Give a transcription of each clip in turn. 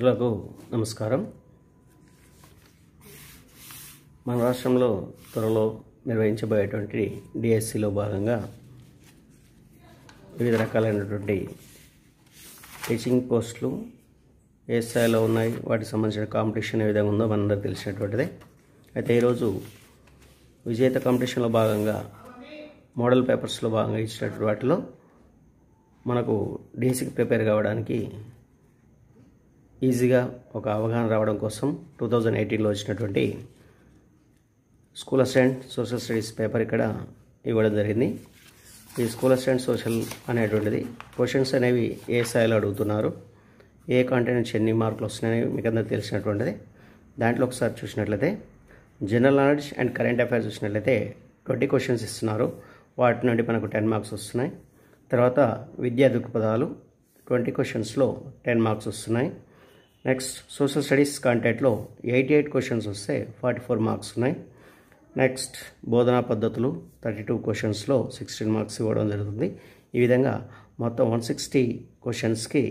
మిత్రులకు నమస్కారం. మన రాష్ట్రంలో త్వరలో నిర్వహించబోయేటువంటి డిఎస్సిలో భాగంగా వివిధ రకాలైనటువంటి టీచింగ్ పోస్టులు ఏ స్థాయిలో ఉన్నాయి, వాటికి సంబంధించిన కాంపిటీషన్ ఏ విధంగా ఉందో మనందరికీ తెలిసినటువంటిదే. అయితే ఈరోజు విజేత కాంపిటీషన్లో భాగంగా మోడల్ పేపర్స్లో భాగంగా ఇచ్చినటువంటి వాటిలో మనకు డిఎస్సికి ప్రిపేర్ కావడానికి ఈజీగా ఒక అవగాహన రావడం కోసం 2018లో వచ్చినటువంటి school assistant social studies paper ఇక్కడ ఇవ్వడం జరిగింది. ఈ స్కూల్ అసిస్టెంట్ సోషల్ అనేటువంటిది క్వశ్చన్స్ అనేవి ఏ స్థాయిలో అడుగుతున్నారు, ఏ కాంటెంట్ నుంచి ఎన్ని మార్కులు వస్తున్నాయని మీకు అందరికీ తెలిసినటువంటిది. దాంట్లో ఒకసారి చూసినట్లయితే general knowledge and current affairs చూసినట్లయితే 20 క్వశ్చన్స్ ఇస్తున్నారు. వాటి నుండి మనకు 10 మార్క్స్ వస్తున్నాయి. తర్వాత విద్యా దృక్పథాలు 20 క్వశ్చన్స్లో 10 మార్క్స్ వస్తున్నాయి. నెక్స్ట్ సోషల్ స్టడీస్ కాంటెంట్లో 88 క్వశ్చన్స్ వస్తే 44 మార్క్స్ ఉన్నాయి. నెక్స్ట్ బోధనా పద్ధతులు 32 క్వశ్చన్స్లో 16 మార్క్స్ ఇవ్వడం జరుగుతుంది. ఈ విధంగా మొత్తం 160 క్వశ్చన్స్కి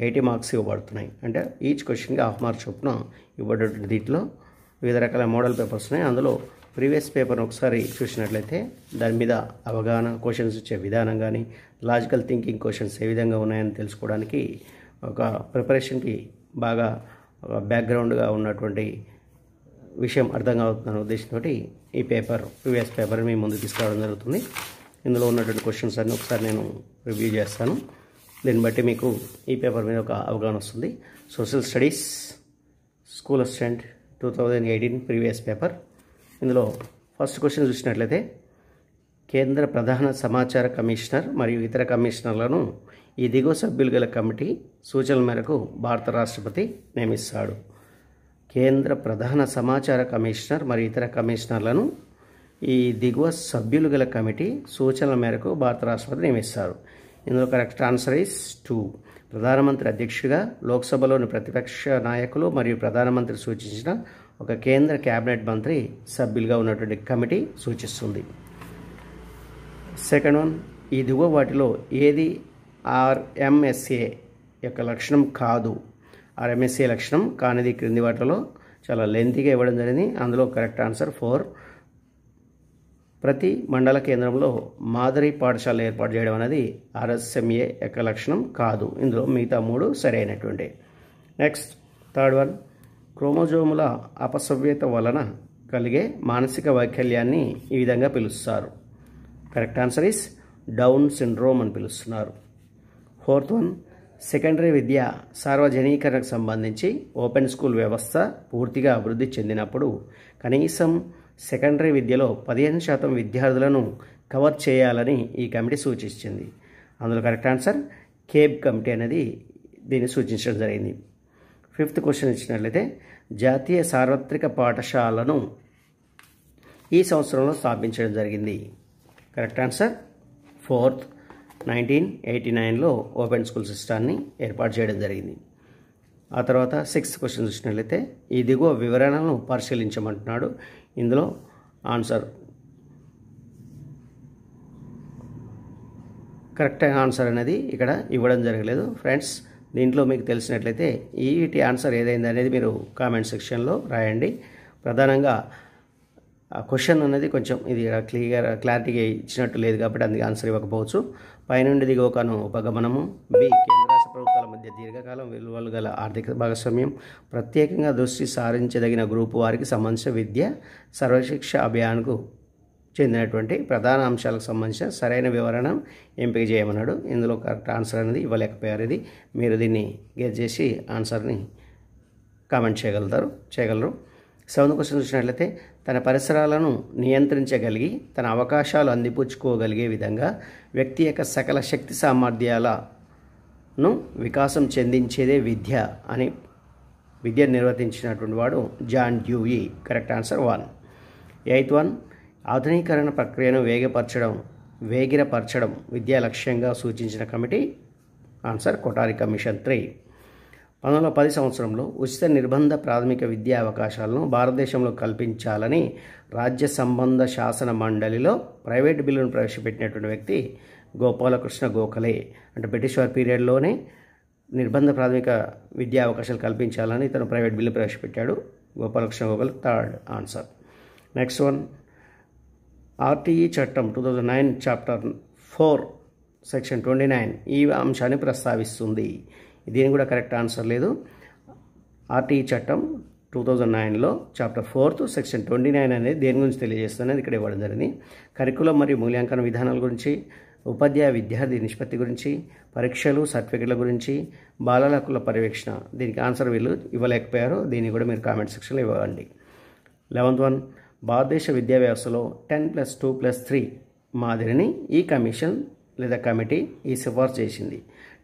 80 మార్క్స్ ఇవ్వబడుతున్నాయి. అంటే ఈచ్ క్వశ్చన్కి హాఫ్ మార్క్ చొప్పున ఇవ్వబడేటువంటి దీంట్లో వివిధ రకాల మోడల్ పేపర్స్ ఉన్నాయి. అందులో ప్రీవియస్ పేపర్ని ఒకసారి చూసినట్లయితే దాని మీద అవగాహన, క్వశ్చన్స్ ఇచ్చే విధానం కానీ, లాజికల్ థింకింగ్ క్వశ్చన్స్ ఏ విధంగా ఉన్నాయని తెలుసుకోవడానికి ఒక ప్రిపరేషన్కి బాగా బ్యాక్గ్రౌండ్గా ఉన్నటువంటి విషయం అర్థం అవుతున్న ఉద్దేశంతో ఈ ప్రీవియస్ పేపర్ మీ ముందు తీసుకురావడం జరుగుతుంది. ఇందులో ఉన్నటువంటి క్వశ్చన్స్ అన్నీ ఒకసారి నేను రివ్యూ చేస్తాను. దీన్ని బట్టి మీకు ఈ పేపర్ మీద ఒక అవగాహన వస్తుంది. Social studies school assistant 2018 previous paper. ఇందులో ఫస్ట్ క్వశ్చన్ చూసినట్లయితే కేంద్ర ప్రధాన సమాచార కమిషనర్ మరియు ఇతర కమిషనర్లను ఈ దిగువ సభ్యులు గల కమిటీ సూచనల మేరకు భారత రాష్ట్రపతి నియమిస్తాడు. కేంద్ర ప్రధాన సమాచార కమిషనర్ మరియు ఇతర కమిషనర్లను ఈ దిగువ సభ్యులు గల కమిటీ సూచనల మేరకు భారత రాష్ట్రపతి నియమిస్తారు. ఇందులో కరెక్ట్ ఆన్సర్ ఈస్ 2. ప్రధానమంత్రి అధ్యక్షుడిగా లోక్సభలోని ప్రతిపక్ష నాయకులు మరియు ప్రధానమంత్రి సూచించిన ఒక కేంద్ర కేబినెట్ మంత్రి సభ్యులుగా ఉన్నటువంటి కమిటీ సూచిస్తుంది. సెకండ్ వన్, ఈ దిగువ వాటిలో ఏది ఆర్ఎంఎస్ఏ యొక్క లక్షణం కాదు. ఆర్ఎంఎస్ఏ లక్షణం కానిది క్రింది వాటిలో చాలా లెంతీగా ఇవ్వడం జరిగింది. అందులో కరెక్ట్ ఆన్సర్ 4. ప్రతి మండల కేంద్రంలో మాదిరి పాఠశాల ఏర్పాటు చేయడం అనేది ఆర్ఎస్ఎంఏ యొక్క లక్షణం కాదు. ఇందులో మిగతా 3 సరైనటువంటి. నెక్స్ట్ థర్డ్ వన్, క్రోమోజోముల అపసవ్యత వలన కలిగే మానసిక వైకల్యాన్ని ఈ విధంగా పిలుస్తారు. Correct answer is down syndrome అని పిలుస్తున్నారు. ఫోర్త్ వన్, సెకండరీ విద్య సార్వజనీకరణకు సంబంధించి ఓపెన్ స్కూల్ వ్యవస్థ పూర్తిగా అభివృద్ధి చెందినప్పుడు కనీసం సెకండరీ విద్యలో 15% విద్యార్థులను కవర్ చేయాలని ఈ కమిటీ సూచించింది. అందులో కరెక్ట్ ఆన్సర్ కేబ్ కమిటీ అనేది దీన్ని సూచించడం జరిగింది. ఫిఫ్త్ క్వశ్చన్ ఇచ్చినట్లయితే జాతీయ సార్వత్రిక పాఠశాలను ఈ సంవత్సరంలో స్థాపించడం జరిగింది. కరెక్ట్ ఆన్సర్ 4th, 1989లో ఓపెన్ స్కూల్ సిస్టాన్ని ఏర్పాటు చేయడం జరిగింది. ఆ తర్వాత 6th క్వశ్చన్ చూసినట్లయితే ఈ దిగువ వివరణలను పరిశీలించమంటున్నాడు. ఇందులో ఆన్సర్ కరెక్ట్ ఆన్సర్ అనేది ఇక్కడ ఇవ్వడం జరగలేదు. ఫ్రెండ్స్, దీంట్లో మీకు తెలిసినట్లయితే వీటి ఆన్సర్ ఏదైంది అనేది మీరు కామెంట్ సెక్షన్లో రాయండి. ప్రధానంగా ఆ క్వశ్చన్ అనేది కొంచెం ఇది క్లారిటీగా ఇచ్చినట్టు లేదు కాబట్టి అందుకే ఆన్సర్ ఇవ్వకపోవచ్చు. పైనుండి దిగువకను ఉపగమనము. బి, కేంద్ర రాష్ట్ర ప్రభుత్వాల మధ్య దీర్ఘకాలం విలువలు గల ఆర్థిక భాగస్వామ్యం. ప్రత్యేకంగా దృష్టి సారించదగిన గ్రూపు వారికి సంబంధించిన విద్య సర్వశిక్ష అభియాన్కు చెందినటువంటి ప్రధాన అంశాలకు సంబంధించిన సరైన వివరణ ఎంపిక చేయమన్నాడు. ఇందులో కరెక్ట్ ఆన్సర్ అనేది ఇవ్వలేకపోయారు. ఇది మీరు దీన్ని గెస్ చేసి ఆన్సర్ని కామెంట్ చేయగలరు. 7th క్వశ్చన్ చూసినట్లయితే తన పరిసరాలను నియంత్రించగలిగి తన అవకాశాలు అందిపుచ్చుకోగలిగే విధంగా వ్యక్తి యొక్క సకల శక్తి సామర్థ్యాలను వికాసం చెందించేదే విద్య అని విద్య నిర్వర్తించినటువంటి వాడు John Dewey. Correct answer 1. 8th one, ఆధునీకరణ ప్రక్రియను వేగిరపరచడం విద్యా లక్ష్యంగా సూచించిన కమిటీ. Answer Kothari commission 3. 1910 సంవత్సరంలో ఉచిత నిర్బంధ ప్రాథమిక విద్యా అవకాశాలను భారతదేశంలో కల్పించాలని రాజ్య సంబంధ శాసన మండలిలో ప్రైవేట్ బిల్లును ప్రవేశపెట్టినటువంటి వ్యక్తి గోపాలకృష్ణ గోఖలే. అంటే బ్రిటిష్ వారి పీరియడ్లోనే నిర్బంధ ప్రాథమిక విద్యా అవకాశాలు కల్పించాలని ఇతను ప్రైవేట్ బిల్లు ప్రవేశపెట్టాడు. Gopalakrishna Gopal third answer. Next one, RTE చట్టం 2009 చాప్టర్ 4 సెక్షన్ 29 ఈ అంశాన్ని ప్రస్తావిస్తుంది. దీని కూడా కరెక్ట్ ఆన్సర్ లేదు. ఆర్టీఈ చట్టం 2009లో చాప్టర్ 4 సెక్షన్ 29 అనేది దేని గురించి తెలియజేస్తుంది ఇక్కడ ఇవ్వడం జరిగింది. కరికులం మరియు మూల్యాంకన విధానాల గురించి, ఉపాధ్యాయ విద్యార్థి నిష్పత్తి గురించి, పరీక్షలు సర్టిఫికెట్ల గురించి, బాలల హక్కుల పర్యవేక్షణ. దీనికి ఆన్సర్ వీళ్ళు ఇవ్వలేకపోయారు. దీన్ని కూడా మీరు కామెంట్ సెక్షన్లో ఇవ్వండి. 11th వన్, భారతదేశ విద్యా వ్యవస్థలో 10+2+3 మాదిరిని ఈ కమిషన్ లేదా కమిటీ ఈ సిఫార్సు చేసింది.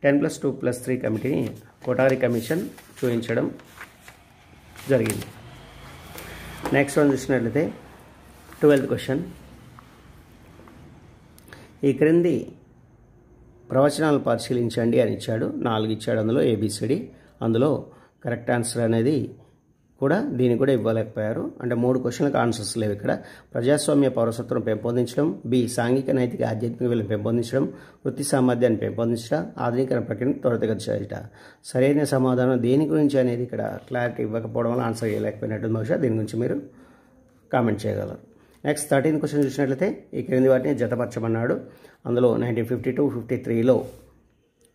10+2+3 కమిటీని కొఠారి కమిషన్ చూపించడం జరిగింది. నెక్స్ట్ వన్ చూసినట్లయితే 12th క్వశ్చన్, ఈ క్రింది ప్రవచనాలు పరిశీలించండి అని ఇచ్చాడు. 4 ఇచ్చాడు. అందులో ABCD. అందులో కరెక్ట్ ఆన్సర్ అనేది కూడా దీన్ని కూడా ఇవ్వలేకపోయారు. అంటే 3 క్వశ్చన్లకు ఆన్సర్స్ లేవు ఇక్కడ. ప్రజాస్వామ్య పౌరసత్వం పెంపొందించడం, B సాంఘిక నైతిక ఆధ్యాత్మిక విలువలను పెంపొందించడం, వృత్తి సామర్థ్యాన్ని పెంపొందించడం, ఆధునీకరణ ప్రక్రియను త్వరితగతి చేయట. సరైన సమాధానం దేని గురించి అనేది ఇక్కడ క్లారిటీ ఇవ్వకపోవడం వల్ల ఆన్సర్ చేయలేకపోయినట్టు బహుశా దీని గురించి మీరు కామెంట్ చేయగలరు. నెక్స్ట్ 13th క్వశ్చన్ చూసినట్లయితే ఈ క్రింది వాటిని జతపరచమన్నాడు. అందులో 1952-53లో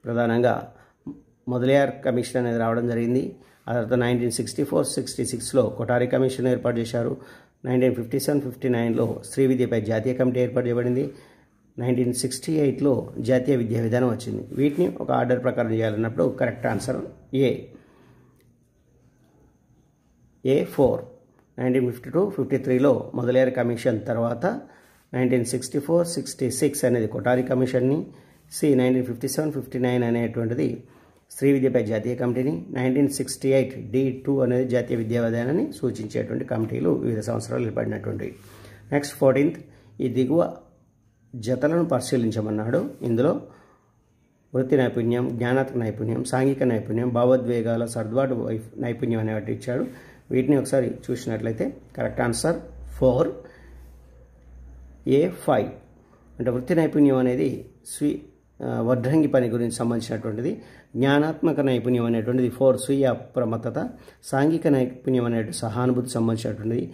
ప్రధానంగా మొదలియార్ కమిషన్ అనేది రావడం జరిగింది. ఆ తర్వాత 1964-66లో కొఠారి కమిషన్ ఏర్పాటు చేశారు. 1957-59లో స్త్రీ విద్యపై జాతీయ కమిటీ ఏర్పాటు చేయబడింది. 1968లో జాతీయ విద్యా విధానం వచ్చింది. వీటిని ఒక ఆర్డర్ ప్రకారం చేయాలన్నప్పుడు కరెక్ట్ ఆన్సర్ A4. 1952-53లో మొదలయ్యారు కమిషన్ తర్వాత 1964-66 అనేది కొఠారి కమిషన్ని, 1957-59 అనేటువంటిది స్త్రీ విద్యపై జాతీయ కమిటీని, 1968 D2 అనేది జాతీయ విద్యా విధానాన్ని సూచించేటువంటి కమిటీలు వివిధ సంవత్సరాలు ఏర్పడినటువంటివి. నెక్స్ట్ 14th, ఈ దిగువ జతలను పరిశీలించమన్నాడు. ఇందులో వృత్తి నైపుణ్యం, జ్ఞానాత్మక నైపుణ్యం, సాంఘిక నైపుణ్యం, భావోద్వేగాల సర్దుబాటు నైపుణ్యం అనేవి ఇచ్చాడు. వీటిని ఒకసారి చూసినట్లయితే కరెక్ట్ ఆన్సర్ 4A5. అంటే వృత్తి నైపుణ్యం అనేది వడ్రంగి పని గురించి సంబంధించినటువంటిది. జ్ఞానాత్మక నైపుణ్యం అనేటువంటిది 4 స్వీయ అప్రమత్తత. సాంఘిక నైపుణ్యం అనేటువంటి సహానుభూతి సంబంధించినటువంటిది.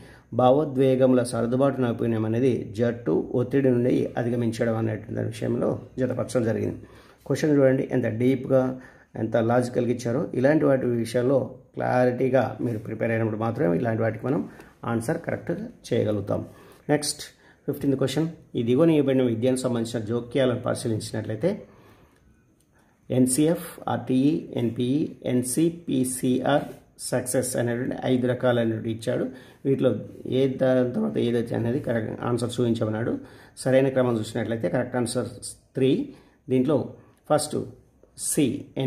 భావోద్వేగముల సర్దుబాటు నైపుణ్యం అనేది జట్టు ఒత్తిడి నుండి అధిగమించడం అనేటువంటి విషయంలో జతపరచడం జరిగింది. క్వశ్చన్ చూడండి ఎంత డీప్గా ఎంత లాజికల్గా ఇచ్చారో. ఇలాంటి వాటి విషయాల్లో క్లారిటీగా మీరు ప్రిపేర్ అయినప్పుడు మాత్రమే ఇలాంటి వాటికి మనం ఆన్సర్ కరెక్ట్గా చేయగలుగుతాం. నెక్స్ట్ 15th క్వశ్చన్, ఈ దిగువన ఇవ్వబడిన విద్యకు సంబంధించిన జోక్యాలను పరిశీలించినట్లయితే NCF, RTE, NPE, NCPCR, success అనేటువంటి 5 రకాలైనటువంటి ఇచ్చాడు. వీటిలో ఏ దాని తర్వాత ఏదైతే అనేది కరెక్ట్ ఆన్సర్ చూపించమన్నాడు. సరైన క్రమం చూసినట్లయితే కరెక్ట్ ఆన్సర్ 3. దీంట్లో ఫస్ట్ C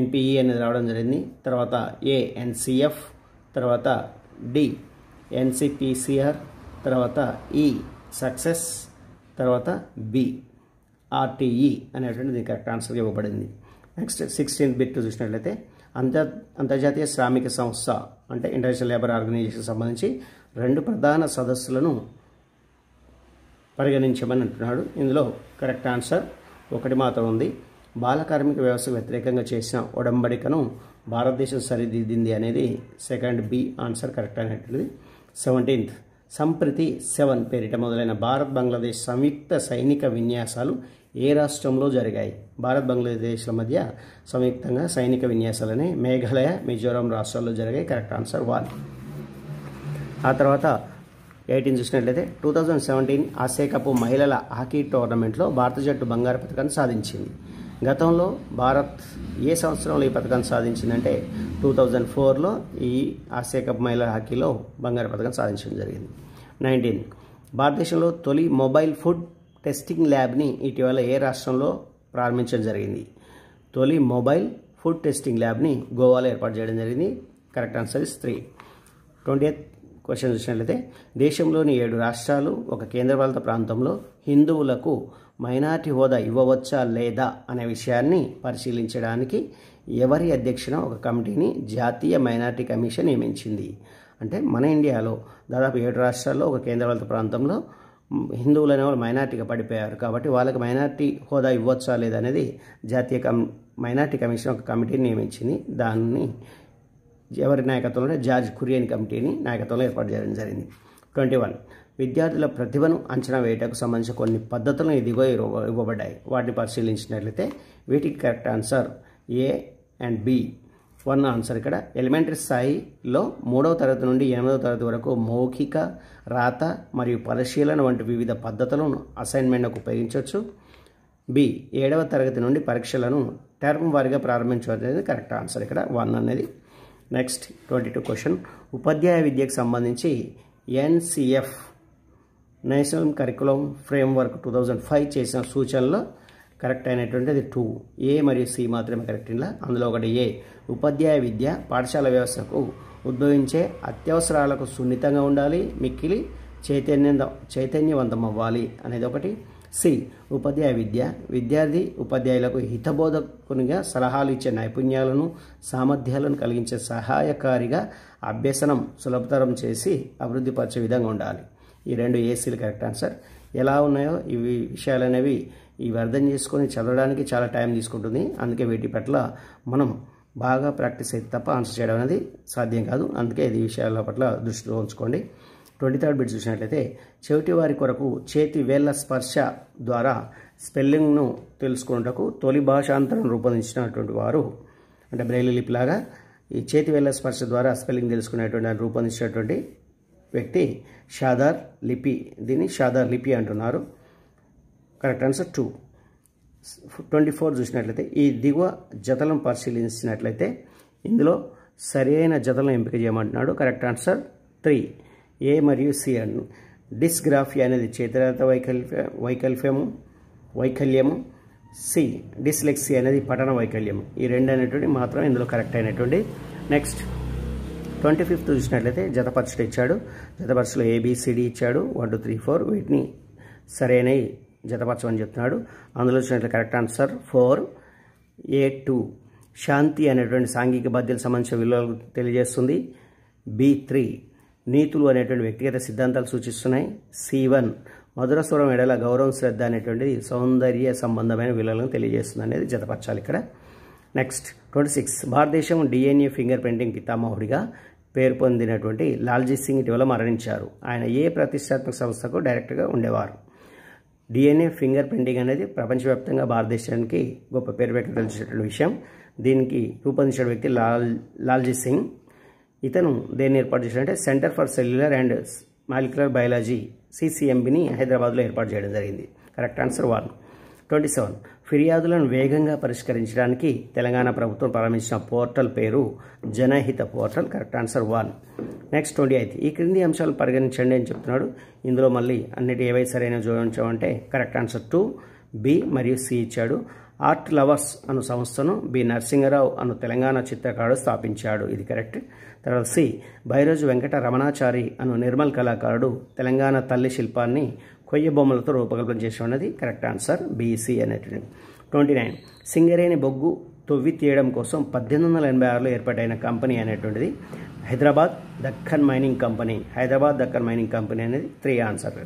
NPE అనేది రావడం జరిగింది. తర్వాత A NCF, తర్వాత D NCPCR, తర్వాత E సక్సెస్, తర్వాత B RTE అనేటువంటిది కరెక్ట్ ఆన్సర్గా ఇవ్వబడింది. నెక్స్ట్ 16th బిట్ చూసినట్లయితే అంతర్జాతీయ శ్రామిక సంస్థ అంటే ఇంటర్నేషనల్ లేబర్ ఆర్గనైజేషన్ సంబంధించి 2 ప్రధాన సదస్సులను పరిగణించమని అంటున్నాడు. ఇందులో కరెక్ట్ ఆన్సర్ 1 మాత్రం ఉంది. బాల కార్మిక వ్యవస్థకు వ్యతిరేకంగా చేసిన ఒడంబడికను భారతదేశం సరిదిద్దింది అనేది సెకండ్ B ఆన్సర్ కరెక్ట్ అనేటువంటిది. 17th సంప్రీతి 7 పేరిట మొదలైన భారత్ బంగ్లాదేశ్ సంయుక్త సైనిక విన్యాసాలు ఏ రాష్ట్రంలో జరిగాయి? భారత్ బంగ్లాదేశ్ల మధ్య సంయుక్తంగా సైనిక విన్యాసాలని మేఘాలయ, మిజోరాం రాష్ట్రాల్లో జరిగాయి. Correct answer 1. ఆ తర్వాత 18 చూసినట్లయితే 2017 ఆసియా కప్ మహిళల హాకీ టోర్నమెంట్లో భారత జట్టు బంగారు పథకాన్ని సాధించింది. గతంలో భారత్ ఏ సంవత్సరంలో ఈ పథకాన్ని సాధించిందంటే 2004లో ఈ ఆసియా కప్ మహిళల హాకీలో బంగారు పథకాన్ని సాధించడం జరిగింది. 19 భారతదేశంలో తొలి మొబైల్ ఫుడ్ టెస్టింగ్ ల్యాబ్ని ఇటీవల ఏ రాష్ట్రంలో ప్రారంభించడం జరిగింది? తొలి మొబైల్ ఫుడ్ టెస్టింగ్ ల్యాబ్ని గోవాలో ఏర్పాటు చేయడం జరిగింది. Correct answer is 3. 20th question చూసినట్లయితే దేశంలోని 7 రాష్ట్రాలు ఒక కేంద్రపాలిత ప్రాంతంలో హిందువులకు మైనారిటీ హోదా ఇవ్వవచ్చా లేదా అనే విషయాన్ని పరిశీలించడానికి ఎవరి అధ్యక్షన ఒక కమిటీని జాతీయ మైనారిటీ కమిషన్ నియమించింది? అంటే మన ఇండియాలో దాదాపు 7 రాష్ట్రాల్లో ఒక కేంద్రపాలిత ప్రాంతంలో హిందువులు అనే వాళ్ళు మైనారిటీగా పడిపోయారు కాబట్టి వాళ్ళకి మైనారిటీ హోదా ఇవ్వచ్చా లేదా అనేది జాతీయ మైనార్టీ కమిషన్ ఒక కమిటీని నియమించింది. దాన్ని ఎవరి నాయకత్వంలో జార్జ్ కురియన్ కమిటీని నాయకత్వంలో ఏర్పాటు చేయడం జరిగింది. 21 విద్యార్థుల ప్రతిభను అంచనా వేయటకు సంబంధించిన కొన్ని పద్ధతులను ఇదిగో ఇవ్వబడ్డాయి. వాటిని పరిశీలించినట్లయితే వీటికి correct answer A and B. 1 answer ఇక్కడ ఎలిమెంటరీ స్థాయిలో 3వ తరగతి నుండి 8వ తరగతి వరకు మౌఖిక, రాత మరియు పరిశీలన వంటి వివిధ పద్ధతులను అసైన్మెంట్కు ఉపయోగించవచ్చు. బి 7వ తరగతి నుండి పరీక్షలను టర్మ్ వారీగా ప్రారంభించవచ్చు. కరెక్ట్ ఆన్సర్ ఇక్కడ 1 అనేది. నెక్స్ట్ 22 క్వశ్చన్ ఉపాధ్యాయ విద్యకు సంబంధించి NCF నేషనల్ కరికులం ఫ్రేమ్వర్క్ 2005 చేసిన సూచనలో కరెక్ట్ అయినటువంటిది 2 ఏ మరియు సి మాత్రమే కరెక్ట్. ఇలా అందులో ఒకటి ఏ ఉపాధ్యాయ విద్య పాఠశాల వ్యవస్థకు ఉద్భవించే అత్యవసరాలకు సున్నితంగా ఉండాలి, మిక్కిలి చైతన్యవంతం అవ్వాలి అనేది ఒకటి. సి ఉపాధ్యాయ విద్య విద్యార్థి ఉపాధ్యాయులకు హితబోధకునిగా సలహాలు ఇచ్చే నైపుణ్యాలను సామర్థ్యాలను కలిగించే సహాయకారిగా అభ్యసనం సులభతరం చేసి అభివృద్ధిపరిచే విధంగా ఉండాలి. ఈ 2 ఏసీలు కరెక్ట్ ఆన్సర్. ఎలా ఉన్నాయో ఇవి విషయాలు అనేవి ఇవి అర్థం చేసుకొని చదవడానికి చాలా టైం తీసుకుంటుంది. అందుకే వీటి పట్ల మనం బాగా ప్రాక్టీస్ అయితే తప్ప ఆన్సర్ చేయడం అనేది సాధ్యం కాదు. అందుకే ఈ విషయాల పట్ల దృష్టిలో ఉంచుకోండి. 23rd బిట్ చూసినట్లయితే చెవిటి వారి కొరకు చేతి వేళ్ల స్పర్శ ద్వారా స్పెల్లింగ్ను తెలుసుకున్నటకు తొలి భాషాంతరం రూపొందించినటువంటి వారు అంటే బ్రెయిలీ లిపి లాగా ఈ చేతి వేళ్ల స్పర్శ ద్వారా స్పెల్లింగ్ తెలుసుకునేటువంటి రూపొందించినటువంటి వ్యక్తి షాదార్ లిపి. దీన్ని షాదార్ లిపి అంటున్నారు. Correct answer 2. 24 చూసినట్లయితే ఈ దిగువ జతలను పరిశీలించినట్లయితే ఇందులో సరైన జతలను ఎంపిక చేయమంటున్నాడు. కరెక్ట్ ఆన్సర్ 3 ఏ మరియు సి అను. డిస్గ్రాఫియా అనేది చేతిరాత వైకల్యము. సి డిస్లెక్సీ అనేది పఠన వైకల్యం. ఈ 2 అనేటువంటి మాత్రం ఇందులో కరెక్ట్ అయినటువంటి. నెక్స్ట్ 25th చూసినట్లయితే జతపరచుట ఇచ్చాడు. జతపరచులో ABCD ఇచ్చాడు 1 2 3 4 వీటిని సరైన జతపరచమని చెప్తున్నాడు. అందులో చూసినట్లయితే కరెక్ట్ ఆన్సర్ 4 A2 శాంతి అనేటువంటి సాంఘిక బాధ్యతలకు సంబంధించిన విలువలు తెలియజేస్తుంది. B3 నీతులు అనేటువంటి వ్యక్తిగత సిద్ధాంతాలు సూచిస్తున్నాయి. C1 మధుర స్వరం ఎడల గౌరవం శ్రద్ధ అనేటువంటిది సౌందర్య సంబంధమైన విలువలను తెలియజేస్తుంది అనేది జతపరచాలి ఇక్కడ. నెక్స్ట్ 26 భారతదేశం DNA ఫింగర్ ప్రింటింగ్ పితామహుడిగా పేరు పొందినటువంటి లాల్జీ సింగ్ ఇటీవల మరణించారు. ఆయన ఏ ప్రతిష్టాత్మక సంస్థకు డైరెక్టర్గా ఉండేవారు? DNA ఫింగర్ ప్రింటింగ్ అనేది ప్రపంచవ్యాప్తంగా భారతదేశానికి గొప్ప పేరు పెట్టి తెలిసినటువంటి విషయం. దీనికి రూపొందించిన వ్యక్తి లాల్జీ సింగ్. ఇతను దేన్ని ఏర్పాటు చేశాడంటే centre for cellular and molecular biology CCMBని హైదరాబాద్లో ఏర్పాటు చేయడం జరిగింది. Correct answer 1. 27 ఫిర్యాదులను వేగంగా పరిష్కరించడానికి తెలంగాణ ప్రభుత్వం ప్రారంభించిన పోర్టల్ పేరు జనహిత పోర్టల్. Correct answer 1. నెక్స్ట్ 28 ఈ క్రింది అంశాలు పరిగణించండి అని చెప్తున్నాడు. ఇందులో మళ్ళీ అన్నిటి ఏవైతే సరైన జోడించామంటే కరెక్ట్ ఆన్సర్ 2 B మరియు C ఇచ్చాడు. ఆర్ట్ లవర్స్ అను సంస్థను B నరసింగరావు అను తెలంగాణ చిత్రకారుడు స్థాపించాడు. ఇది కరెక్ట్. తర్వాత C బైరోజు వెంకట రమణాచారి అను నిర్మల్ కళాకారుడు తెలంగాణ తల్లి శిల్పాన్ని కొయ్య బొమ్మలతో రూపకల్పన చేసి ఉన్నది. కరెక్ట్ ఆన్సర్ BC అనేటిది. 29 సింగరేణి బొగ్గు తొవ్వి తీయడం కోసం 1886లో ఏర్పాటైన కంపెనీ అనేటువంటిది Hyderabad Deccan mining company. Hyderabad Deccan mining company అనేది 3 ఆన్సర్.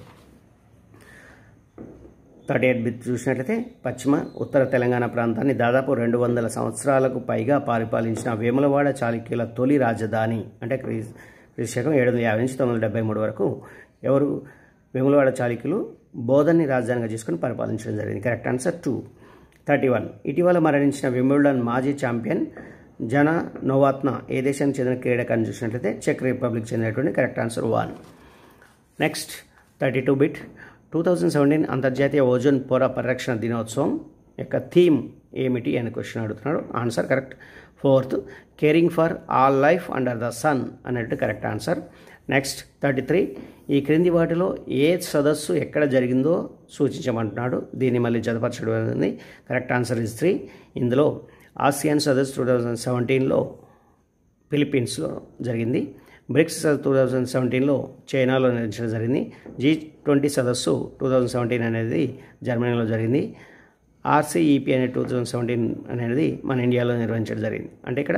38 బిట్ చూసినట్లయితే పశ్చిమ ఉత్తర తెలంగాణ ప్రాంతాన్ని దాదాపు 200 సంవత్సరాలకు పైగా పరిపాలించిన వేములవాడ చాళుక్యుల తొలి రాజధాని అంటే క్రీశకం 750 నుంచి 973 వరకు ఎవరు? వేములవాడ చాళుక్యులు బోధన్ని రాజధానిగా చేసుకుని పరిపాలించడం జరిగింది. Correct answer 2. 31 ఇటీవల మరణించిన వింబుల్డన్ మాజీ ఛాంపియన్ జనా నోవాత్నా ఏ దేశానికి చెందిన క్రీడాకారిని చూసినట్లయితే చెక్ రిపబ్లిక్ చెందినటువంటి. Correct answer 1. నెక్స్ట్ 32 బిట్ 2017 అంతర్జాతీయ ఓజోన్ పొర పరిరక్షణ దినోత్సవం యొక్క థీమ్ ఏమిటి అని క్వశ్చన్ అడుగుతున్నాడు. Answer correct 4th caring for all life under the sun అనేది కరెక్ట్ ఆన్సర్. నెక్స్ట్ 33 ఈ క్రింది వాటిలో ఏ సదస్సు ఎక్కడ జరిగిందో సూచించమంటున్నాడు. దీన్ని మళ్ళీ జతపరచడం అనేది కరెక్ట్ ఆన్సర్ ఇస్ 3. ఇందులో ఆసియాన్ సదస్సు 2017లో ఫిలిప్పీన్స్లో జరిగింది. బ్రిక్స్ 2017లో చైనాలో నిర్వహించడం జరిగింది. G20 సదస్సు 2017 అనేది జర్మనీలో జరిగింది. RCEP అనే 2017 అనేది మన ఇండియాలో నిర్వహించడం జరిగింది. అంటే ఇక్కడ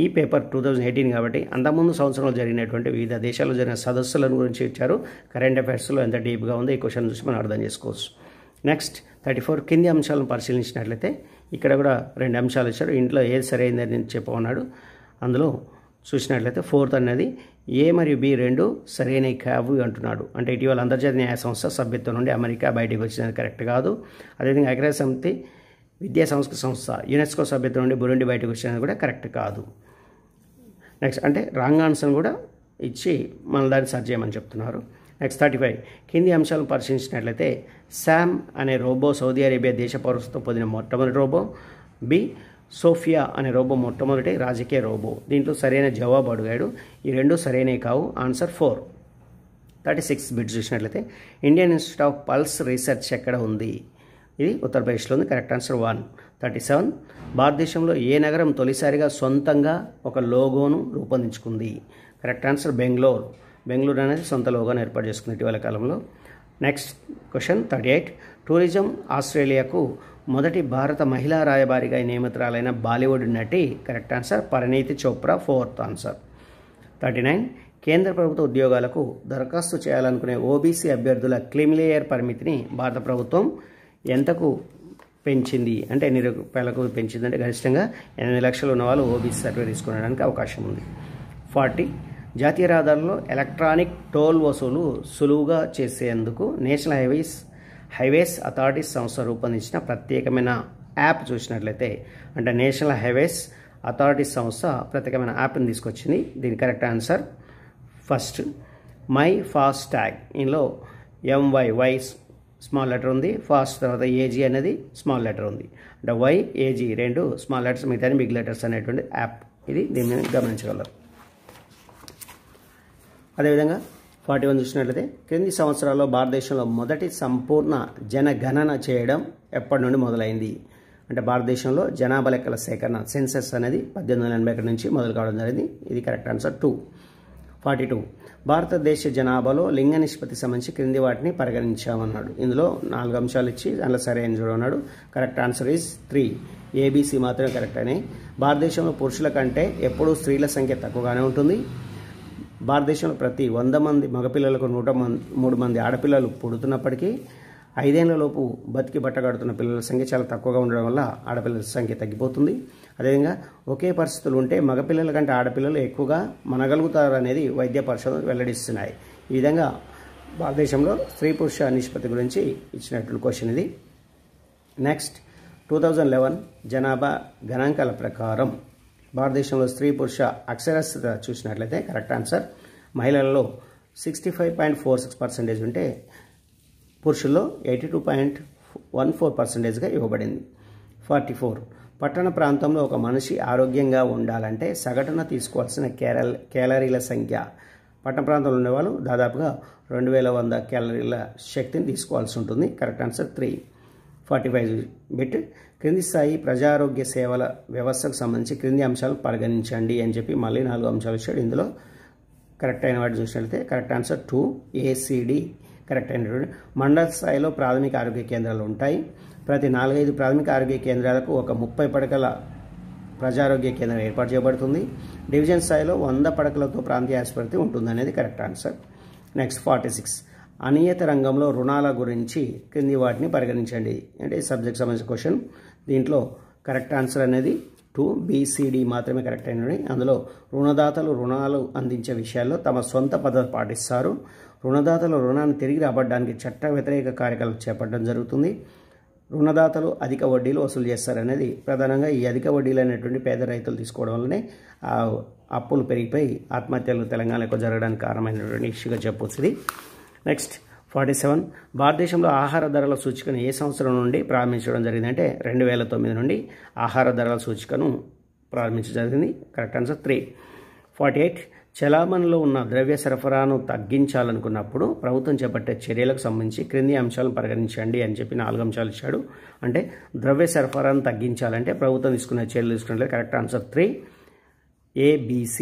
ఈ పేపర్ 2018 కాబట్టి అంతకుముందు సంవత్సరంలో జరిగినటువంటి వివిధ దేశాల్లో జరిగిన సదస్సులను గురించి ఇచ్చారు. కరెంట్ అఫైర్స్లో ఎంత డీప్గా ఉందో ఈ క్వశ్చన్ చూసి మనం అర్థం చేసుకోవచ్చు. నెక్స్ట్ 34 కింది అంశాలను పరిశీలించినట్లయితే ఇక్కడ కూడా 2 అంశాలు ఇచ్చారు. ఇంట్లో ఏది సరైనదని చెప్పమన్నాడు. అందులో చూసినట్లయితే 4th అనేది ఏ మరియు బి రెండు సరైనవి కావు అంటున్నాడు. అంటే ఇటీవల అంతర్జాతీయ న్యాయ సంస్థ సభ్యత్వం నుండి అమెరికా బయటికి వచ్చినది కరెక్ట్ కాదు. అదేవిధంగా ఐక్యరాజ్య సమితి విద్యా సంస్కృతి సంస్థ యునెస్కో సభ్యత్వం నుండి బురుండి బయటకు వచ్చినది కూడా కరెక్ట్ కాదు. నెక్స్ట్ అంటే రాంగ్ ఆన్సర్ కూడా ఇచ్చి మన దాన్ని సర్చ్ చేయమని చెప్తున్నారు. నెక్స్ట్ 35 కింది అంశాలను పరిశీలించినట్లయితే శామ్ అనే రోబో సౌదీ అరేబియా దేశ పౌరసత్వం పొందిన మొట్టమొదటి రోబో, బి సోఫియా అనే రోబో మొట్టమొదటి రాజకీయ రోబో. దీంట్లో సరైన జవాబు అడిగాడు. ఈ రెండు సరైనవి కావు. ఆన్సర్ 4. 36 బిట్ చూసినట్లయితే Indian institute of pulse research ఎక్కడ ఉంది? ఇది ఉత్తరప్రదేశ్లో ఉంది. Correct answer 1. 37 భారతదేశంలో ఏ నగరం తొలిసారిగా సొంతంగా ఒక లోగోను రూపొందించుకుంది? Correct answer Bengaluru. బెంగళూరు అనేది సొంత లోగోను ఏర్పాటు చేసుకుంది ఇటీవల కాలంలో. నెక్స్ట్ క్వశ్చన్ 38 టూరిజం ఆస్ట్రేలియాకు మొదటి భారత మహిళా రాయబారిగా నియమితురాలైన బాలీవుడ్ నటి. Correct answer Parineeti Chopra. 4th answer. 39 కేంద్ర ప్రభుత్వ ఉద్యోగాలకు దరఖాస్తు చేయాలనుకునే ఓబీసీ అభ్యర్థుల క్రిమిలేయర్ పరిమితిని భారత ప్రభుత్వం ఎంతకు పెంచింది? అంటే ఎన్ని రూపాయలకు పెంచింది? అంటే గరిష్టంగా 8 లక్షలు ఉన్న వాళ్ళు ఓబీసీ సర్టిఫికేట్ తీసుకునేడానికి అవకాశం ఉంది. 40 జాతీయ రహదారుల్లో ఎలక్ట్రానిక్ టోల్ వసూలు సులువుగా చేసేందుకు నేషనల్ హైవేస్ అథారిటీస్ సంస్థ రూపొందించిన ప్రత్యేకమైన యాప్ చూసినట్లయితే అంటే నేషనల్ హైవేస్ అథారిటీస్ సంస్థ ప్రత్యేకమైన యాప్ని తీసుకొచ్చింది. దీని correct answer first my fast tag. ఇందులో వై స్మాల్ లెటర్ ఉంది, ఫాస్ట్ తర్వాత ఏజీ అనేది స్మాల్ లెటర్ ఉంది. అంటే వై ఏజీ రెండు స్మాల్ లెటర్స్, మిగతా బిగ్ లెటర్స్ అనేటువంటి యాప్ ఇది. దీన్ని గమనించగలరు. అదేవిధంగా 41 చూసినట్లయితే క్రింది సంవత్సరాల్లో భారతదేశంలో మొదటి సంపూర్ణ జనగణన చేయడం ఎప్పటి నుండి మొదలైంది? అంటే భారతదేశంలో జనాభా లెక్కల సేకరణ సెన్సస్ అనేది 1881 నుంచి మొదలు కావడం జరిగింది. ఇది కరెక్ట్ ఆన్సర్ 2. 42 భారతదేశ జనాభాలో లింగ నిష్పత్తి సంబంధించి క్రింది వాటిని పరిగణించామన్నాడు. ఇందులో 4 అంశాలు ఇచ్చి దానిలో సరైన చూడమన్నాడు. Correct answer is 3. ఏబీసీ మాత్రమే కరెక్ట్ అని. భారతదేశంలో పురుషుల కంటే ఎప్పుడూ స్త్రీల సంఖ్య తక్కువగానే ఉంటుంది. భారతదేశంలో ప్రతి 100 మంది మగపిల్లలకు 103 మంది ఆడపిల్లలు పుడుతున్నప్పటికీ 5 ఏళ్లలోపు బతికి బట్టగడుతున్న పిల్లల సంఖ్య చాలా తక్కువగా ఉండడం వల్ల ఆడపిల్లల సంఖ్య తగ్గిపోతుంది. అదేవిధంగా ఒకే పరిస్థితులు ఉంటే మగపిల్లల కంటే ఆడపిల్లలు ఎక్కువగా మనగలుగుతారు అనేది వైద్య పరిశోధనలు వెల్లడిస్తున్నాయి. ఈ విధంగా భారతదేశంలో స్త్రీ పురుష నిష్పత్తి గురించి ఇచ్చినటువంటి క్వశ్చన్ ఇది. నెక్స్ట్ 2011 జనాభా గణాంకాల ప్రకారం భారతదేశంలో స్త్రీ పురుష అక్షరాస్యత చూసినట్లయితే కరెక్ట్ ఆన్సర్ మహిళలలో 65.46% ఉంటే పురుషుల్లో 82.14%గా ఇవ్వబడింది. 44 పట్టణ ప్రాంతంలో ఒక మనిషి ఆరోగ్యంగా ఉండాలంటే సగటున తీసుకోవాల్సిన క్యాలరీల సంఖ్య. పట్టణ ప్రాంతంలో ఉండేవాళ్ళు దాదాపుగా 2100 క్యాలరీల శక్తిని తీసుకోవాల్సి ఉంటుంది. Correct answer 3. 45 బిట్ క్రింది స్థాయి ప్రజారోగ్య సేవల వ్యవస్థకు సంబంధించి క్రింది అంశాలు పరిగణించండి అని చెప్పి మళ్ళీ 4 అంశాలు ఇచ్చాడు. ఇందులో కరెక్ట్ అయిన వాటి చూసినట్లయితే కరెక్ట్ ఆన్సర్ 2 ACD కరెక్ట్ అయినటువంటి. మండల స్థాయిలో ప్రాథమిక ఆరోగ్య కేంద్రాలు ఉంటాయి. ప్రతి 4-5 ప్రాథమిక ఆరోగ్య కేంద్రాలకు ఒక 30 పడకల ప్రజారోగ్య కేంద్రం ఏర్పాటు చేయబడుతుంది. డివిజన్ స్థాయిలో 100 పడకలతో ప్రాంతీయ ఆసుపత్రి ఉంటుంది అనేది కరెక్ట్ ఆన్సర్. నెక్స్ట్ 46 అనియత రంగంలో రుణాల గురించి క్రింది వాటిని పరిగణించండి అంటే సబ్జెక్ట్ సంబంధించిన క్వశ్చన్. దీంట్లో కరెక్ట్ ఆన్సర్ అనేది 2 BCD మాత్రమే కరెక్ట్ అయినవి. అందులో రుణదాతలు రుణాలు అందించే విషయాల్లో తమ సొంత పద్ధతి పాటిస్తారు. రుణదాతలు రుణాన్ని తిరిగి రాబట్టడానికి చట్ట వ్యతిరేక కార్యకలాపాలు చేపట్టడం జరుగుతుంది. రుణదాతలు అధిక వడ్డీలు వసూలు చేస్తారనేది ప్రధానంగా ఈ అధిక వడ్డీలు అనేటువంటి పేద రైతులు తీసుకోవడం వల్లనే అప్పులు పెరిగిపోయి ఆత్మహత్యలు తెలంగాణ ఎక్కువ జరగడానికి కారణమైనటువంటి ఇష్యూగా చెప్పొచ్చుది. నెక్స్ట్ 47 భారతదేశంలో ఆహార ధరల సూచికను ఏ సంవత్సరం నుండి ప్రారంభించడం జరిగిందంటే 2009 నుండి ఆహార ధరల సూచికను ప్రారంభించడం జరిగింది. Correct answer 3. 48 చలామణిలో ఉన్న ద్రవ్య సరఫరాను తగ్గించాలనుకున్నప్పుడు ప్రభుత్వం చేపట్టే చర్యలకు సంబంధించి క్రింది అంశాలను పరిగణించండి అని చెప్పి 4 అంశాలు ఇచ్చాడు. అంటే ద్రవ్య సరఫరాను తగ్గించాలంటే ప్రభుత్వం తీసుకునే చర్యలు తీసుకున్నట్లయితే కరెక్ట్ ఆన్సర్ 3 ABC.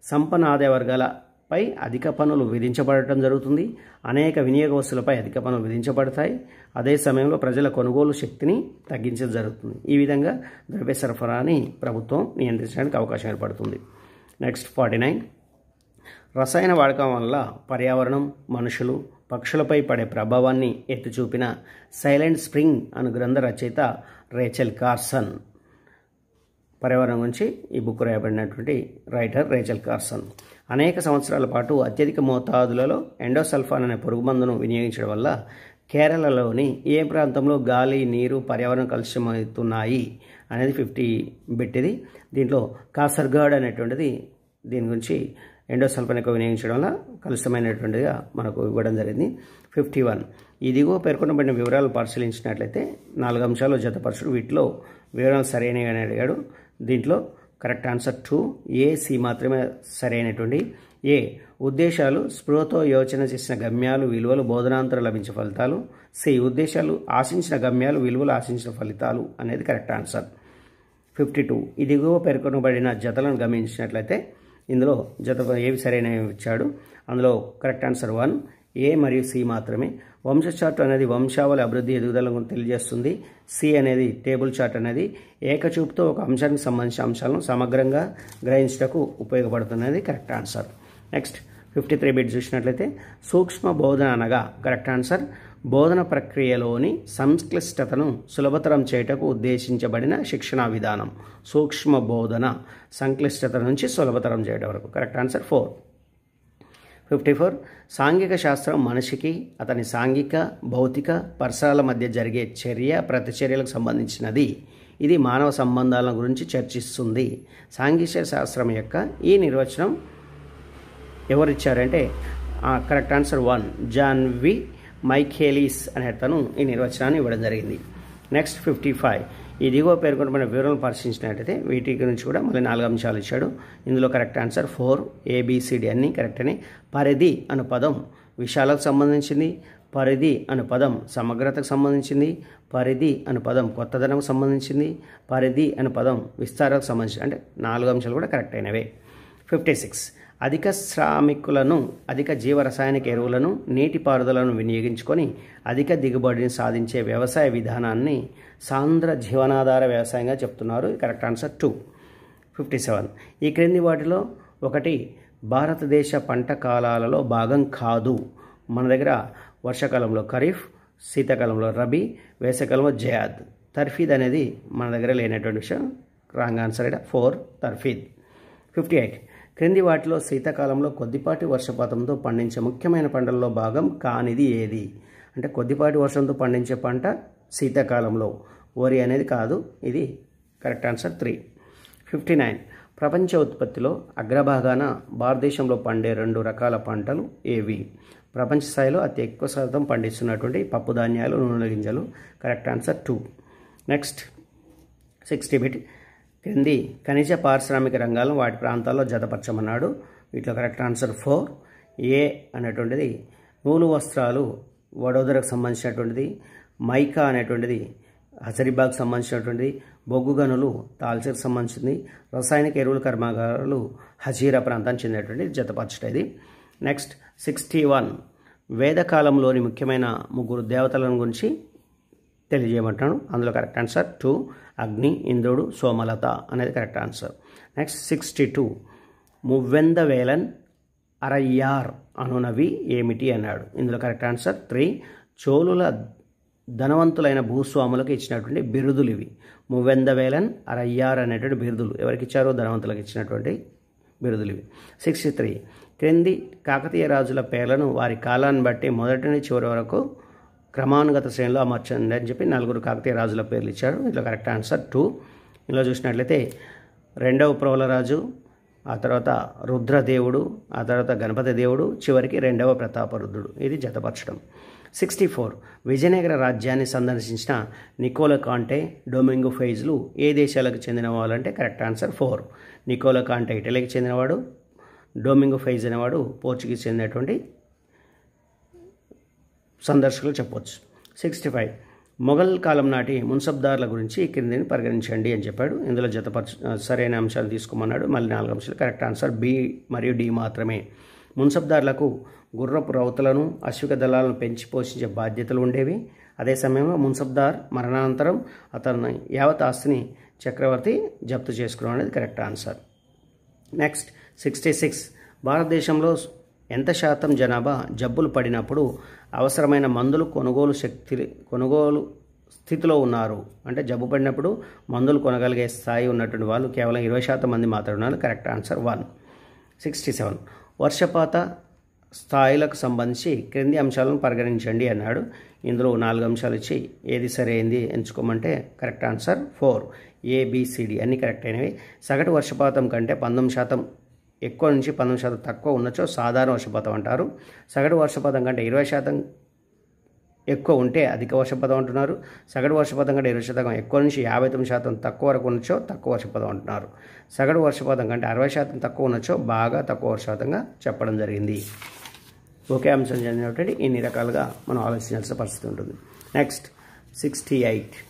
సంపన్న ఆదాయ వర్గాలపై అధిక పన్నులు విధించబడటం జరుగుతుంది. అనేక వినియోగ వస్తువులపై అధిక పన్నులు విధించబడతాయి. అదే సమయంలో ప్రజల కొనుగోలు శక్తిని తగ్గించడం జరుగుతుంది. ఈ విధంగా ద్రవ్య సరఫరాని ప్రభుత్వం నియంత్రించడానికి అవకాశం ఏర్పడుతుంది. నెక్స్ట్ 49 రసాయన వాడకం వల్ల పర్యావరణం, మనుషులు, పక్షులపై పడే ప్రభావాన్ని ఎత్తి చూపిన సైలెంట్ స్ప్రింగ్ అను గ్రంథ రచయిత రేచల్ కార్సన్. పర్యావరణం గురించి ఈ బుక్ రాయబడినటువంటి రైటర్ రేచల్ కార్సన్. అనేక సంవత్సరాల పాటు అత్యధిక మోతాదులలో ఎండోసల్ఫాన్ అనే పురుగుమందును వినియోగించడం వల్ల కేరళలోని ఏ ప్రాంతంలో గాలి, నీరు, పర్యావరణం కలుషితమవుతున్నాయి అనేది 50 బిట్. ఇది దీంట్లో కాసర్గాడ్ అనేటువంటిది దీని గురించి ఎండోసల్ఫాన్ ఎక్కువ వినియోగించడం వల్ల కలుషితమైనటువంటిదిగా మనకు ఇవ్వడం జరిగింది. 51 ఈ దిగువ పేర్కొనబడిన వివరాలు పరిశీలించినట్లయితే 4 అంశాలు జతపరచుడు. వీటిలో వివరాలు సరైనవి అని అడిగాడు. దీంట్లో కరెక్ట్ ఆన్సర్ 2, A, C మాత్రమే సరైనటువంటి. ఏ ఉద్దేశాలు స్పృహతో యోచన చేసిన గమ్యాలు, విలువలు, బోధనాంతరం లభించే ఫలితాలు. సి ఉద్దేశాలు ఆశించిన గమ్యాలు, విలువలు, ఆశించిన ఫలితాలు అనేది కరెక్ట్ ఆన్సర్. 52 ఈ దిగువ పేర్కొనబడిన జతలను గమనించినట్లయితే ఇందులో జత ఏవి సరైనవి ఇచ్చాడు. అందులో కరెక్ట్ ఆన్సర్ 1, A మరియు C మాత్రమే. వంశ చార్ట్ అనేది వంశావళి అభివృద్ధి ఎదుగుదలను తెలియజేస్తుంది. సి అనేది టేబుల్ చార్ట్ అనేది ఏకచూపుతో ఒక అంశానికి సంబంధించిన అంశాలను సమగ్రంగా గ్రహించటకు ఉపయోగపడుతున్నది కరెక్ట్ ఆన్సర్. నెక్స్ట్ 53 బిట్ చూసినట్లయితే సూక్ష్మ బోధన అనగా కరెక్ట్ ఆన్సర్ బోధన ప్రక్రియలోని సంక్లిష్టతను సులభతరం చేయటకు ఉద్దేశించబడిన శిక్షణా విధానం. సూక్ష్మ బోధన సంక్లిష్టత నుంచి సులభతరం చేయడం వరకు. Correct answer 4. 54 సాంఘిక శాస్త్రం మనిషికి అతని సాంఘిక, భౌతిక పరిసరాల మధ్య జరిగే చర్య ప్రతిచర్యలకు సంబంధించినది. ఇది మానవ సంబంధాల గురించి చర్చిస్తుంది. సాంఘిక శాస్త్రం యొక్క ఈ నిర్వచనం ఎవరిచ్చారంటే కరెక్ట్ ఆన్సర్ 1, జాన్ వి మైఖేలీస్ అనే అతను ఈ నిర్వచనాన్ని ఇవ్వడం జరిగింది. నెక్స్ట్ 55 ఈ దిగువ పేర్కొనబడిన వివరాలను పరిశీలించినట్లయితే వీటి గురించి కూడా మళ్ళీ 4 అంశాలు ఇచ్చాడు. ఇందులో కరెక్ట్ ఆన్సర్ 4, ABCD అన్నీ కరెక్ట్ అని. పరిధి అను పదం విశాలకు సంబంధించింది. పరిధి అను పదం సమగ్రతకు సంబంధించింది. పరిధి అను పదం కొత్తదనకు సంబంధించింది. పరిధి అను పదం విస్తారకు సంబంధించింది. అంటే 4 అంశాలు కూడా కరెక్ట్ అయినవే. 56 అధిక శ్రామికులను, అధిక జీవరసాయనిక ఎరువులను, నీటిపారుదలను వినియోగించుకొని అధిక దిగుబడిని సాధించే వ్యవసాయ విధానాన్ని సాంద్ర జీవనాధార వ్యవసాయంగా చెప్తున్నారు. Correct answer 2. 57 ఈ క్రింది వాటిలో ఒకటి భారతదేశ పంట కాలాలలో భాగం కాదు. మన దగ్గర వర్షాకాలంలో ఖరీఫ్, శీతాకాలంలో రబీ, వేసవికాలంలో జయాద్. తర్ఫీద్ అనేది మన దగ్గర లేనటువంటి విషయం. రాంగ్ ఆన్సర్ ఇక్కడ 4 తర్ఫీద్. 58 క్రింది వాటిలో శీతాకాలంలో కొద్దిపాటి వర్షపాతంతో పండించే ముఖ్యమైన పంటల్లో భాగం కానిది ఏది? అంటే కొద్దిపాటి వర్షంతో పండించే పంట శీతాకాలంలో వరి అనేది కాదు. ఇది కరెక్ట్ ఆన్సర్ 3. 59 ప్రపంచ ఉత్పత్తిలో అగ్రభాగాన భారతదేశంలో పండే 2 రకాల పంటలు ఏవి? ప్రపంచ స్థాయిలో అతి ఎక్కువ శాతం పండిస్తున్నటువంటి పప్పు ధాన్యాలు, నూనె గింజలు. Correct answer 2. నెక్స్ట్ 60 బిట్ క్రింది ఖనిజ పారిశ్రామిక రంగాలను వాటి ప్రాంతాల్లో జతపరచమన్నాడు. వీటిలో కరెక్ట్ ఆన్సర్ 4. ఏ అనేటువంటిది నూలు వస్త్రాలు వడోదరకు సంబంధించినటువంటిది. మైకా అనేటువంటిది హజరీబాగ్ సంబంధించినటువంటిది. బొగ్గు గనులు తాల్చేకు సంబంధించింది. రసాయనిక ఎరువుల కర్మాగారాలు హజీరా ప్రాంతానికి చెందినటువంటి జతపరచటది. నెక్స్ట్ 61 వేదకాలంలోని ముఖ్యమైన 3 దేవతలను గురించి తెలియజేయమంటాను. అందులో కరెక్ట్ ఆన్సర్ 2 అగ్ని, ఇంద్రుడు, సోమలత అనేది కరెక్ట్ ఆన్సర్. నెక్స్ట్ 62 మువ్వెందవేలన్ అరయ్యార్ అనునవి ఏమిటి అన్నాడు. ఇందులో కరెక్ట్ ఆన్సర్ 3 చోళుల ధనవంతులైన భూస్వాములకు ఇచ్చినటువంటి బిరుదులు ఇవి. మువ్వెందవేలన్ అరయ్యార్ అనేటువంటి బిరుదులు ఎవరికి ఇచ్చారో ధనవంతులకు ఇచ్చినటువంటి బిరుదులు ఇవి. 63 క్రింది కాకతీయ రాజుల పేర్లను వారి కాలాన్ని బట్టి మొదటి నుంచి చివరి వరకు క్రమానుగత శ్రేణిలో అమర్చండి అని చెప్పి 4 కాకతీయ రాజుల పేర్లు ఇచ్చాడు. ఇందులో కరెక్ట్ ఆన్సర్ 2. ఇందులో చూసినట్లయితే 2వ ప్రోలరాజు, ఆ తర్వాత రుద్రదేవుడు, ఆ తర్వాత గణపతి దేవుడు, చివరికి 2వ ప్రతాపరుద్రుడు. ఇది జతపరచడం. 64 విజయనగర రాజ్యాన్ని సందర్శించిన నికోలా కాంటే, డొమింగో ఫెయిజ్లు ఏ దేశాలకు చెందిన వాళ్ళంటే కరెక్ట్ ఆన్సర్ 4. నికోలా కాంటే ఇటలీకి చెందినవాడు. డొమింగో ఫెయిజ్ అనేవాడు పోర్చుగీస్ చెందినటువంటి సందర్శకులు చెప్పవచ్చు. 65 మొఘల్ కాలం నాటి మున్సబ్దార్ల గురించి క్రిందిని పరిగణించండి అని చెప్పాడు. ఇందులో సరైన అంశాలు తీసుకోమన్నాడు. మళ్ళీ 4 అంశాలు. కరెక్ట్ ఆన్సర్ B మరియు D మాత్రమే. మున్సబ్దార్లకు గుర్రపు రౌతులను, అశ్విక దళాలను పెంచి పోషించే బాధ్యతలు ఉండేవి. అదే సమయంలో మున్సబ్దార్ మరణానంతరం అతని యావత్ ఆస్తిని చక్రవర్తి జప్తు చేసుకున్నాడు అనేది కరెక్ట్ ఆన్సర్. నెక్స్ట్ 66 భారతదేశంలో ఎంత శాతం జనాభా జబ్బులు పడినప్పుడు అవసరమైన మందులు కొనుగోలు స్థితిలో ఉన్నారు? అంటే జబ్బు పడినప్పుడు మందులు కొనగలిగే స్థాయి ఉన్నటువంటి వాళ్ళు కేవలం 20% మంది మాత్రమే ఉన్నారు. Correct answer 1. 67 వర్షపాత స్థాయిలకు సంబంధించి క్రింది అంశాలను పరిగణించండి అన్నాడు. ఇందులో 4 అంశాలు ఇచ్చి ఏది సరైంది ఎంచుకోమంటే కరెక్ట్ ఆన్సర్ 4. ABCD అన్నీ కరెక్ట్ అయినవి. సగటు వర్షపాతం కంటే 19% ఎక్కువ నుంచి 19% తక్కువ ఉన్నచో సాధారణ వర్షపాతం అంటారు. సగటు వర్షపాతం కంటే 20% ఎక్కువ ఉంటే అధిక వర్షపాతం అంటున్నారు. సగటు వర్షపాతం కంటే 20% ఎక్కువ నుంచి 59% తక్కువ వరకు ఉన్నచో తక్కువ వర్షపాతం అంటున్నారు. సగటు వర్షపాతం కంటే 60% తక్కువ ఉన్నచో బాగా తక్కువ వర్షపాతంగా చెప్పడం జరిగింది. ఒకే అంశం చెందినటువంటి ఇన్ని రకాలుగా మనం ఆలోచించాల్సిన పరిస్థితి ఉంటుంది. నెక్స్ట్ 68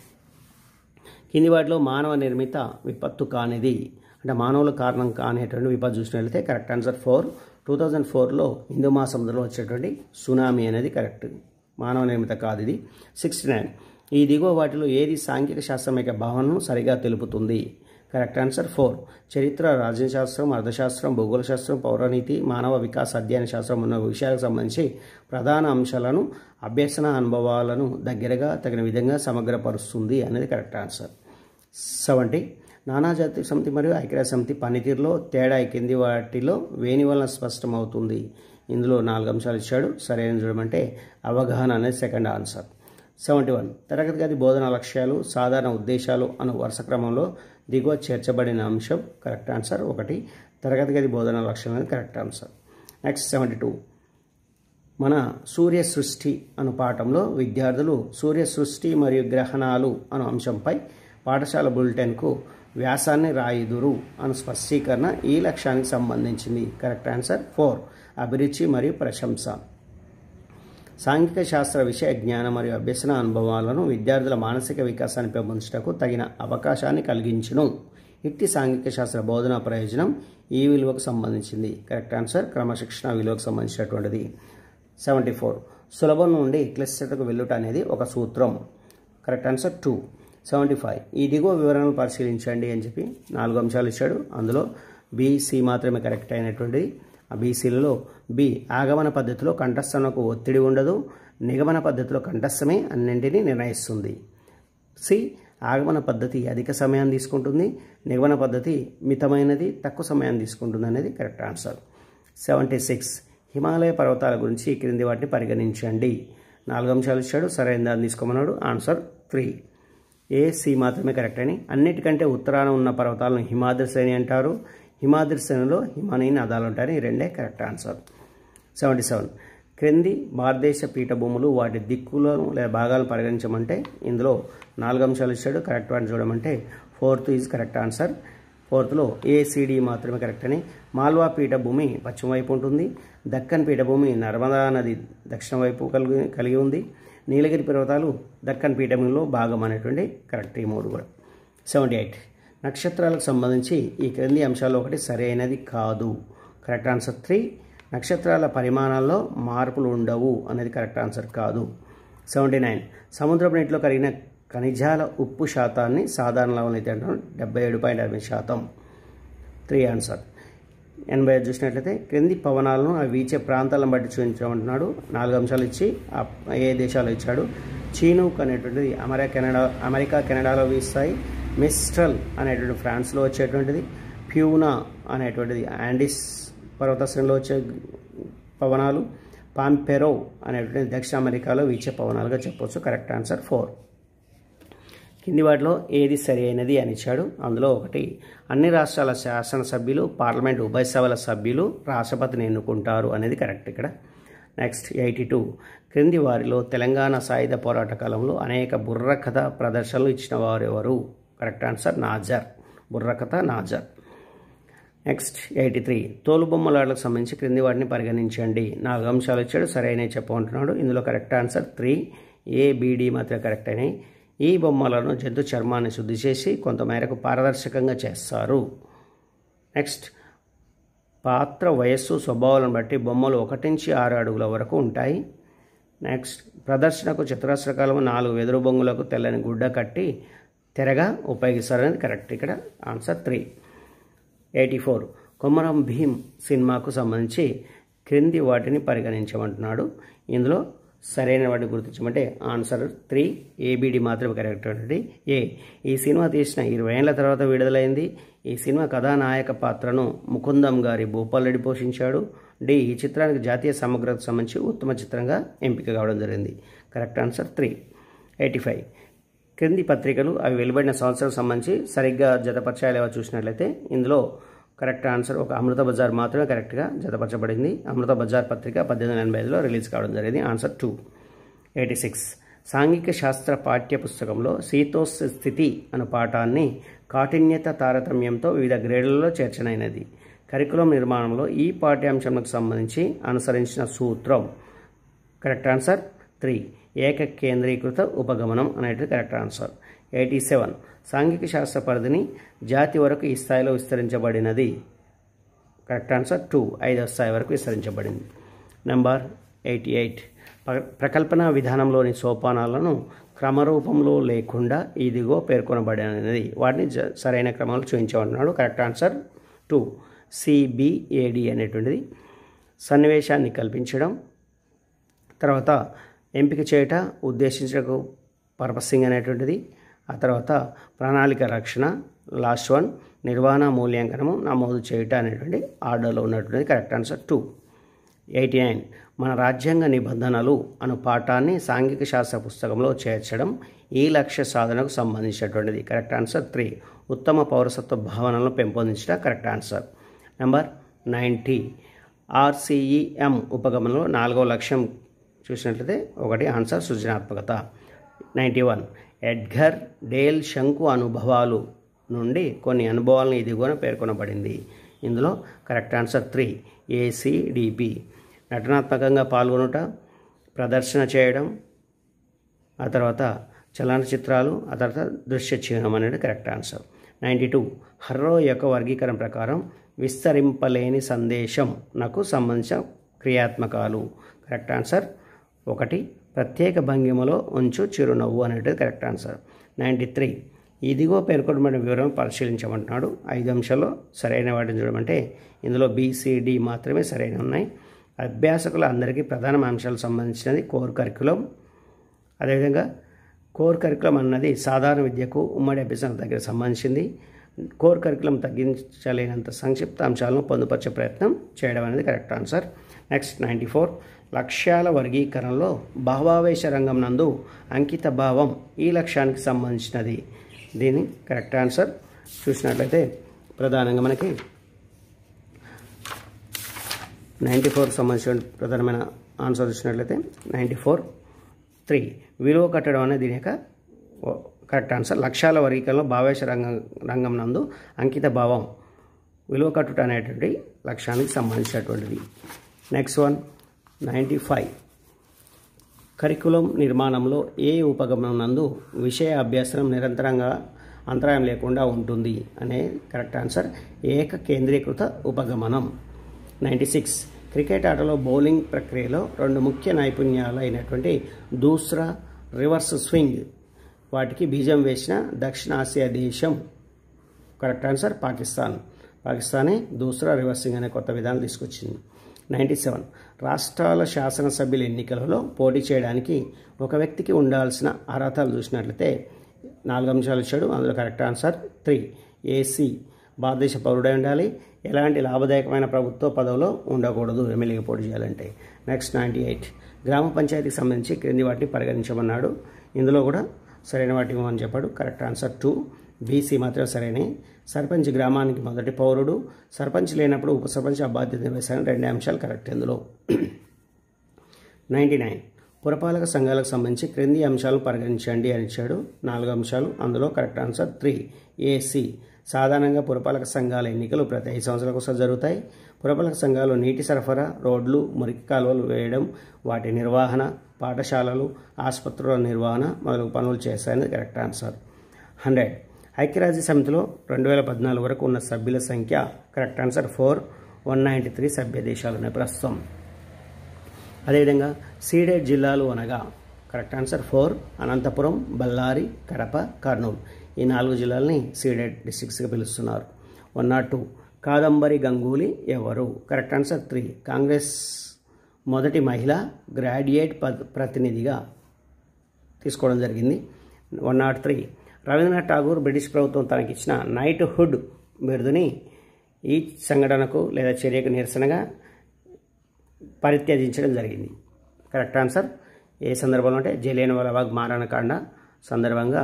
కింది వాటిలో మానవ నిర్మిత విపత్తు కానిది అంటే మానవుల కారణం కానిటువంటి విపత్తు చూసినట్లయితే కరెక్ట్ ఆన్సర్ 4. 2004లో హిందూ మహాసముద్రంలో వచ్చేటువంటి సునామీ అనేది కరెక్ట్, మానవ నిర్మిత కాదు ఇది. 69 ఈ దిగువ వాటిలో ఏది సాంఘిక శాస్త్రం యొక్క భావనను సరిగా తెలుపుతుంది? Correct answer 4. చరిత్ర, రాజ్యశాస్త్రం, అర్థశాస్త్రం, భూగోళ శాస్త్రం, పౌరనీతి, మానవ వికాస అధ్యయన శాస్త్రం ఉన్న విషయాలకు సంబంధించి ప్రధాన అంశాలను అభ్యసన అనుభవాలను దగ్గరగా తగిన విధంగా సమగ్రపరుస్తుంది అనేది కరెక్ట్ ఆన్సర్. 70 నానాజాతి సమితి మరియు ఐక్యరాజ్య సమితి పనితీరులో తేడా కింది వాటిలో వేని వలన స్పష్టమవుతుంది. ఇందులో 4 అంశాలు ఇచ్చాడు. సరైన చూడమంటే అవగాహన అనేది సెకండ్ ఆన్సర్. 71 తరగతి గది బోధన లక్ష్యాలు, సాధారణ ఉద్దేశాలు అను వరుస క్రమంలో దిగువ చేర్చబడిన అంశం కరెక్ట్ ఆన్సర్ 1. తరగతి గది బోధన లక్ష్యాలు అనేది కరెక్ట్ ఆన్సర్. నెక్స్ట్ 72 మన సూర్య సృష్టి అను పాఠంలో విద్యార్థులు సూర్య సృష్టి మరియు గ్రహణాలు అను అంశంపై పాఠశాల బులెటిన్కు వ్యాసాన్ని రాయుదురు అను స్పష్టీకరణ ఈ లక్ష్యానికి సంబంధించింది. Correct answer 4. అభిరుచి మరియు ప్రశంస. సాంఘిక శాస్త్ర విషయ జ్ఞానం మరియు అభ్యసన అనుభవాలను విద్యార్థుల మానసిక వికాసాన్ని పెంపొందించడానికి తగిన అవకాశాన్ని కలిగించును. ఇట్టి సాంఘిక శాస్త్ర బోధనా ప్రయోజనం ఈ విలువకు సంబంధించింది. కరెక్ట్ ఆన్సర్ క్రమశిక్షణ విలువకు సంబంధించినటువంటిది. 74 సులభం నుండి క్లిష్టతకు వెళ్ళుట అనేది ఒక సూత్రం. Correct answer 2. 75 ఈ దిగువ వివరణలు పరిశీలించండి అని చెప్పి 4 అంశాలు ఇచ్చాడు. అందులో BC మాత్రమే కరెక్ట్ అయినటువంటిది. ఆ BCలలో B ఆగమన పద్ధతిలో కంఠస్థనకు ఒత్తిడి ఉండదు, నిగమన పద్ధతిలో కంఠస్థమే అన్నింటినీ నిర్ణయిస్తుంది. C ఆగమన పద్ధతి అధిక సమయాన్ని తీసుకుంటుంది, నిగమన పద్ధతి మితమైనది తక్కువ సమయాన్ని తీసుకుంటుంది అనేది కరెక్ట్ ఆన్సర్. 76 హిమాలయ పర్వతాల గురించి క్రింది వాటిని పరిగణించండి. 4 అంశాలు ఇచ్చాడు. సరైన దాన్ని తీసుకోమన్నాడు. ఆన్సర్ 3. AC మాత్రమే కరెక్ట్ అని. అన్నిటికంటే ఉత్తరాన ఉన్న పర్వతాలను హిమాద్రి శ్రేణి అంటారు. హిమాద్రి శ్రేణిలో హిమానీయ నదాలు ఉంటాయని ఈ రెండే కరెక్ట్ ఆన్సర్. 77 క్రింది భారతదేశ పీఠభూములు వాటి దిక్కులను లేదా భాగాలను పరిగణించమంటే ఇందులో 4 అంశాలు ఇచ్చాడు. కరెక్ట్ వాటిని చూడమంటే 4th ఈజ్ కరెక్ట్ ఆన్సర్. 4thలో ACD మాత్రమే కరెక్ట్ అని. మాల్వా పీఠభూమి పశ్చిమ వైపు ఉంటుంది. దక్కన్ పీఠభూమి నర్మదా నది దక్షిణ వైపు కలిగి ఉంది. నీలగిరి పర్వతాలు దక్కన్ పీఠభూమిలో భాగం అనేటువంటి కరెక్ట్ ఈ 3 కూడా. 78 నక్షత్రాలకు సంబంధించి ఈ క్రింది అంశాల్లో ఒకటి సరైనది కాదు. Correct answer 3. నక్షత్రాల పరిమాణాల్లో మార్పులు ఉండవు అనేది కరెక్ట్ ఆన్సర్ కాదు. 79 సముద్రపు నీటిలో కరిగిన ఖనిజాల ఉప్పు శాతాన్ని సాధారణ లవణీయత అంటారు. 77.8%. 3 ఆన్సర్. 85 చూసినట్లయితే క్రింది పవనాలను అవి వీచే ప్రాంతాలను బట్టి చూపించమంటున్నాడు. 4 అంశాలు ఇచ్చి ఏ దేశాలు ఇచ్చాడు. చీనూక్ అనేటువంటిది అమెరికా కెనడాలో వీస్తాయి. మిస్ట్రల్ అనేటువంటి ఫ్రాన్స్లో వచ్చేటువంటిది. ప్యూనా అనేటువంటిది ఆండిస్ పర్వత శ్రేణిలో వచ్చే పవనాలు. పాంపెరో అనేటువంటిది దక్షిణ అమెరికాలో వీచే పవనాలుగా చెప్పవచ్చు. Correct answer 4. కింది వాటిలో ఏది సరి అయినది అని ఇచ్చాడు. అందులో ఒకటి అన్ని రాష్ట్రాల శాసనసభ్యులు పార్లమెంటు ఉభయ సభల సభ్యులు రాష్ట్రపతిని ఎన్నుకుంటారు అనేది కరెక్ట్ ఇక్కడ. నెక్స్ట్ 82 క్రింది వారిలో తెలంగాణ సాయుధ పోరాట కాలంలో అనేక బుర్రకథ ప్రదర్శనలు ఇచ్చిన వారు ఎవరు? Correct answer Nazar. Burrakatha Nazar. Next 83 తోలుబొమ్మలాటలకు సంబంధించి క్రింది వాటిని పరిగణించండి. 4 అంశాలు ఇచ్చాడు. సరైన చెప్పమంటున్నాడు. ఇందులో కరెక్ట్ ఆన్సర్ 3. ABD మాత్రమే కరెక్ట్ అయినాయి. ఈ బొమ్మలను జంతు చర్మాన్ని శుద్ధి చేసి కొంతమేరకు పారదర్శకంగా చేస్తారు. నెక్స్ట్ పాత్ర వయస్సు స్వభావాలను బట్టి బొమ్మలు 1 నుంచి 6 అడుగుల వరకు ఉంటాయి. నెక్స్ట్ ప్రదర్శనకు చతురస్రకాలము 4 వెదురు బొంగులకు తెల్లని గుడ్డ కట్టి తెరగా ఉపయోగిస్తారనేది కరెక్ట్ ఇక్కడ. ఆన్సర్ 3. 84 కొమరం భీమ్ సినిమాకు సంబంధించి క్రింది వాటిని పరిగణించమంటున్నాడు. ఇందులో సరైన వాటిని గుర్తించమంటే ఆన్సర్ 3 ఏబిడి మాత్రమే కరెక్ట్ అండి. ఏ, ఈ సినిమా తీసిన 20 ఏళ్ల తర్వాత విడుదలైంది. ఈ సినిమా కథానాయక పాత్రను ముకుందం గారి భూపాల్ రెడ్డి పోషించాడు. డి, ఈ చిత్రానికి జాతీయ సమగ్రతకు సంబంధించి ఉత్తమ చిత్రంగా ఎంపిక కావడం జరిగింది. Correct answer 3. 85. క్రింది పత్రికలు అవి వెలువడిన సంవత్సరం సంబంధించి సరిగ్గా జతపరచాలేవో చూసినట్లయితే ఇందులో కరెక్ట్ ఆన్సర్ ఒక అమృత బజార్ మాత్రమే కరెక్ట్గా జతపరచబడింది. అమృత బజార్ పత్రిక 1885లో రిలీజ్ కావడం జరిగింది. ఆన్సర్ 2. 86. సాంఘిక శాస్త్ర పాఠ్య పుస్తకంలో శీతోష్ణ స్థితి అను పాఠాన్ని కాఠిన్యత తారతమ్యంతో వివిధ గ్రేడ్లలో చేర్చనైనది. కరికులం నిర్మాణంలో ఈ పాఠ్యాంశానికి సంబంధించి అనుసరించిన సూత్రం. Correct answer 3. ఏకకేంద్రీకృత ఉపగమనం అనేది కరెక్ట్ ఆన్సర్. 87. సాంఘిక శాస్త్ర పరిధిని జాతి వరకు ఈ స్థాయిలో విస్తరించబడినది. Correct answer 2. 5వ స్థాయి వరకు విస్తరించబడింది. నెంబర్ 88. ప్రకల్పన విధానంలోని సోపానాలను క్రమరూపంలో లేకుండా ఇదిగో పేర్కొనబడినది. వాటిని సరైన క్రమంలో చూపించమన్నాడు. Correct answer 2. సిబిఏడి అనేటువంటిది సన్నివేశాన్ని కల్పించడం, తర్వాత ఎంపిక చేయట, ఉద్దేశించకు పర్పసింగ్ అనేటువంటిది, ఆ తర్వాత ప్రణాళిక రక్షణ, లాస్ట్ వన్ నిర్వహణ మూల్యాంకనము నమోదు చేయట అనేటువంటి ఆర్డర్లో ఉన్నటువంటిది. Correct answer 2. 89. మన రాజ్యాంగ నిబంధనలు అను పాఠాన్ని సాంఘిక శాస్త్ర పుస్తకంలో చేర్చడం ఈ లక్ష్య సాధనకు సంబంధించినటువంటిది. Correct answer 3. ఉత్తమ పౌరసత్వ భావనలను పెంపొందించడం కరెక్ట్ ఆన్సర్. నెంబర్ 90. RCEM ఉపగమనంలో 4వ లక్ష్యం చూసినట్లయితే 1 ఆన్సర్ సృజనాత్మకత. 91. ఎడ్గర్ డేల్ శంకు అనుభవాలు నుండి కొన్ని అనుభవాలను ఇదిగోన పేర్కొనబడింది. ఇందులో కరెక్ట్ ఆన్సర్ 3. ACDP. నటనాత్మకంగా పాల్గొనుట, ప్రదర్శన చేయడం, ఆ తర్వాత చలనచిత్రాలు, ఆ తర్వాత దృశ్య చిహ్నం అనేది కరెక్ట్ ఆన్సర్. 92. హర్రో యొక్క వర్గీకరణ ప్రకారం విస్తరింపలేని సందేశం నాకు సంబంధించిన క్రియాత్మకాలు. Correct answer 1. ప్రత్యేక భంగిమలో ఉంచు చిరునవ్వు అనేది కరెక్ట్ ఆన్సర్. 93. ఇదిగో పేర్కొనబడిన వివరం పరిశీలించమంటున్నాడు. 5 అంశాల్లో సరైన వాటిని చూడమంటే ఇందులో BCD మాత్రమే సరైన ఉన్నాయి. అభ్యాసకుల అందరికీ ప్రధాన అంశాలకు సంబంధించినది కోర్ కరికులం. అదేవిధంగా కోర్ కరికులం అన్నది సాధారణ విద్యకు ఉమ్మడి అభ్యాసం దగ్గర సంబంధించింది. కోర్ కరికులం తగ్గించలేనంత సంక్షిప్త అంశాలను పొందుపరిచే ప్రయత్నం చేయడం అనేది కరెక్ట్ ఆన్సర్. నెక్స్ట్ 94. లక్ష్యాల వర్గీకరణలో భావావేశ రంగం నందు అంకిత భావం ఈ లక్ష్యానికి సంబంధించినది. దీని కరెక్ట్ ఆన్సర్ చూసినట్లయితే ప్రధానంగా మనకి 94 సంబంధించిన ప్రధానమైన ఆన్సర్ చూసినట్లయితే 94.3 విలువ కట్టడం అనేది దీని యొక్క కరెక్ట్ ఆన్సర్. లక్ష్యాల వర్గీకరణలో భావేశ రంగం నందు అంకిత భావం విలువ కట్టుట అనేటువంటి లక్ష్యానికి సంబంధించినటువంటిది. Next one 95. కరికులం నిర్మాణంలో ఏ ఉపగమనం నందు విషయ అభ్యాసం నిరంతరంగా అంతరాయం లేకుండా ఉంటుంది అనే కరెక్ట్ ఆన్సర్. ఏక కేంద్రీకృత ఉపగమనం. 96. క్రికెట్ ఆటలో బౌలింగ్ ప్రక్రియలో 2 ముఖ్య నైపుణ్యాలు అయినటువంటి దూస్రా, రివర్స్ స్వింగ్ వాటికి బీజం వేసిన దక్షిణాసియా దేశం. Correct answer Pakistan. పాకిస్తానే దూస్రా, రివర్స్ స్వింగ్ అనే కొత్త విధానం తీసుకొచ్చింది. 97. రాష్ట్రాల శాసనసభ్యుల ఎన్నికలలో పోటీ చేయడానికి ఒక వ్యక్తికి ఉండాల్సిన అర్హతలు చూసినట్లయితే 4 అంశాలు ఇచ్చాడు. అందులో కరెక్ట్ ఆన్సర్ 3. AC భారతదేశ పౌరుడై ఉండాలి. ఎలాంటి లాభదాయకమైన ప్రభుత్వ పదవిలో ఉండకూడదు ఎమ్మెల్యేగా పోటీ చేయాలంటే. నెక్స్ట్ 98. గ్రామ పంచాయతీకి సంబంధించి క్రింది వాటిని పరిగణించమన్నాడు. ఇందులో కూడా సరైన వాటిని ఇవ్వమని చెప్పాడు. Correct answer 2. BC మాత్రమే సరైనవి. సర్పంచ్ గ్రామానికి మొదటి పౌరుడు. సర్పంచ్ లేనప్పుడు ఉప సర్పంచ్ ఆ బాధ్యత నిర్వహిస్తారని 2 అంశాలు కరెక్ట్. ఇందులో 99. పురపాలక సంఘాలకు సంబంధించి క్రింది అంశాలను పరిగణించండి అని ఇచ్చాడు. 4 అంశాలు. అందులో కరెక్ట్ ఆన్సర్ 3. AC సాధారణంగా పురపాలక సంఘాల ఎన్నికలు ప్రతి 5 సంవత్సరాలకు ఒకసారి జరుగుతాయి. పురపాలక సంఘాలు నీటి సరఫరా, రోడ్లు, మురికి కాలువలు వేయడం, వాటి నిర్వహణ, పాఠశాలలు, ఆసుపత్రుల నిర్వహణ మొదలగు పనులు చేస్తాయని కరెక్ట్ ఆన్సర్. 100. ఐక్యరాజ్య సమితిలో 2014 వరకు ఉన్న సభ్యుల సంఖ్య. Correct answer 4. 193 సభ్య దేశాలు ఉన్నాయి ప్రస్తుతం. అదేవిధంగా సీడెడ్ జిల్లాలు అనగా కరెక్ట్ ఆన్సర్ 4. అనంతపురం, బళ్ళారి, కడప, కర్నూలు ఈ 4 జిల్లాలని సీడెడ్ డిస్ట్రిక్ట్స్గా పిలుస్తున్నారు. 102. కాదంబరి గంగూలీ ఎవరు? Correct answer 3. కాంగ్రెస్ మొదటి మహిళ గ్రాడ్యుయేట్ ప్రతినిధిగా తీసుకోవడం జరిగింది. 103 రవీంద్రనాథ్ ఠాగూర్ బ్రిటిష్ ప్రభుత్వం తనకిచ్చిన నైట్హుడ్ బిరుదుని ఈ సంఘటనకు లేదా చర్యకు నిరసనగా పరిత్యజించడం జరిగింది. కరెక్ట్ ఆన్సర్ ఏ సందర్భంలో అంటే జలియన్వాలా బాగ్ మారణకాండ సందర్భంగా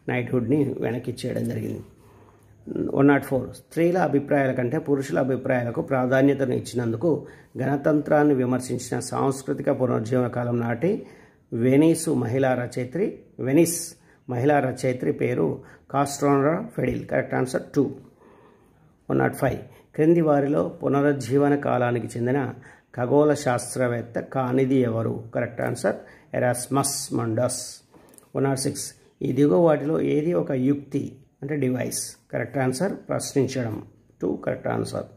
నైట్హుడ్ని వెనక్కి ఇచ్చేయడం జరిగింది. 104 స్త్రీల అభిప్రాయాల కంటే పురుషుల అభిప్రాయాలకు ప్రాధాన్యతను ఇచ్చినందుకు గణతంత్రాన్ని విమర్శించిన సాంస్కృతిక పునరుజ్జీవన కాలం నాటి వెనిస్ మహిళా రచయిత్రి పేరు కాస్ట్రాన్రా ఫెడిల్. Correct answer 2. 105 క్రింది వారిలో పునరుజ్జీవన కాలానికి చెందిన ఖగోళ శాస్త్రవేత్త కానిది ఎవరు? Correct answer Erasmus మండస్. 106 ఈ దిగువ వాటిలో ఏది ఒక యుక్తి అంటే డివైస్? కరెక్ట్ ఆన్సర్ ప్రశ్నించడం. 2 కరెక్ట్ ఆన్సర్.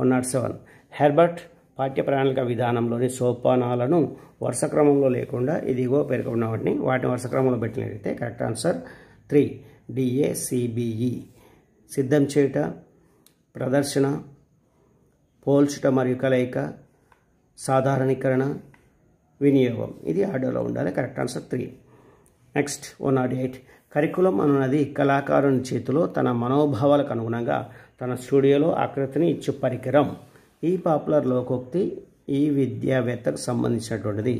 107 హెర్బర్ట్ పాఠ్య ప్రణాళిక విధానంలోని సోపానాలను వరుస క్రమంలో లేకుండా ఇదిగో పేర్కొన్న వాటిని వరుస క్రమంలో పెట్టినట్లయితే కరెక్ట్ ఆన్సర్ 3 DACBE. సిద్ధం చేయుట, ప్రదర్శన, పోల్చుట మరియు కలయిక, సాధారణీకరణ, వినియోగం. ఇది ఆర్డర్లో ఉండాలి. Correct answer 3. నెక్స్ట్ 108 కరికులం అనున్నది కళాకారుని చేతిలో తన మనోభావాలకు అనుగుణంగా తన స్టూడియోలో ఆకృతిని ఇచ్చు పరికరం. ఈ పాపులర్ లోకోక్తి ఈ విద్యావేత్తకు సంబంధించినటువంటిది.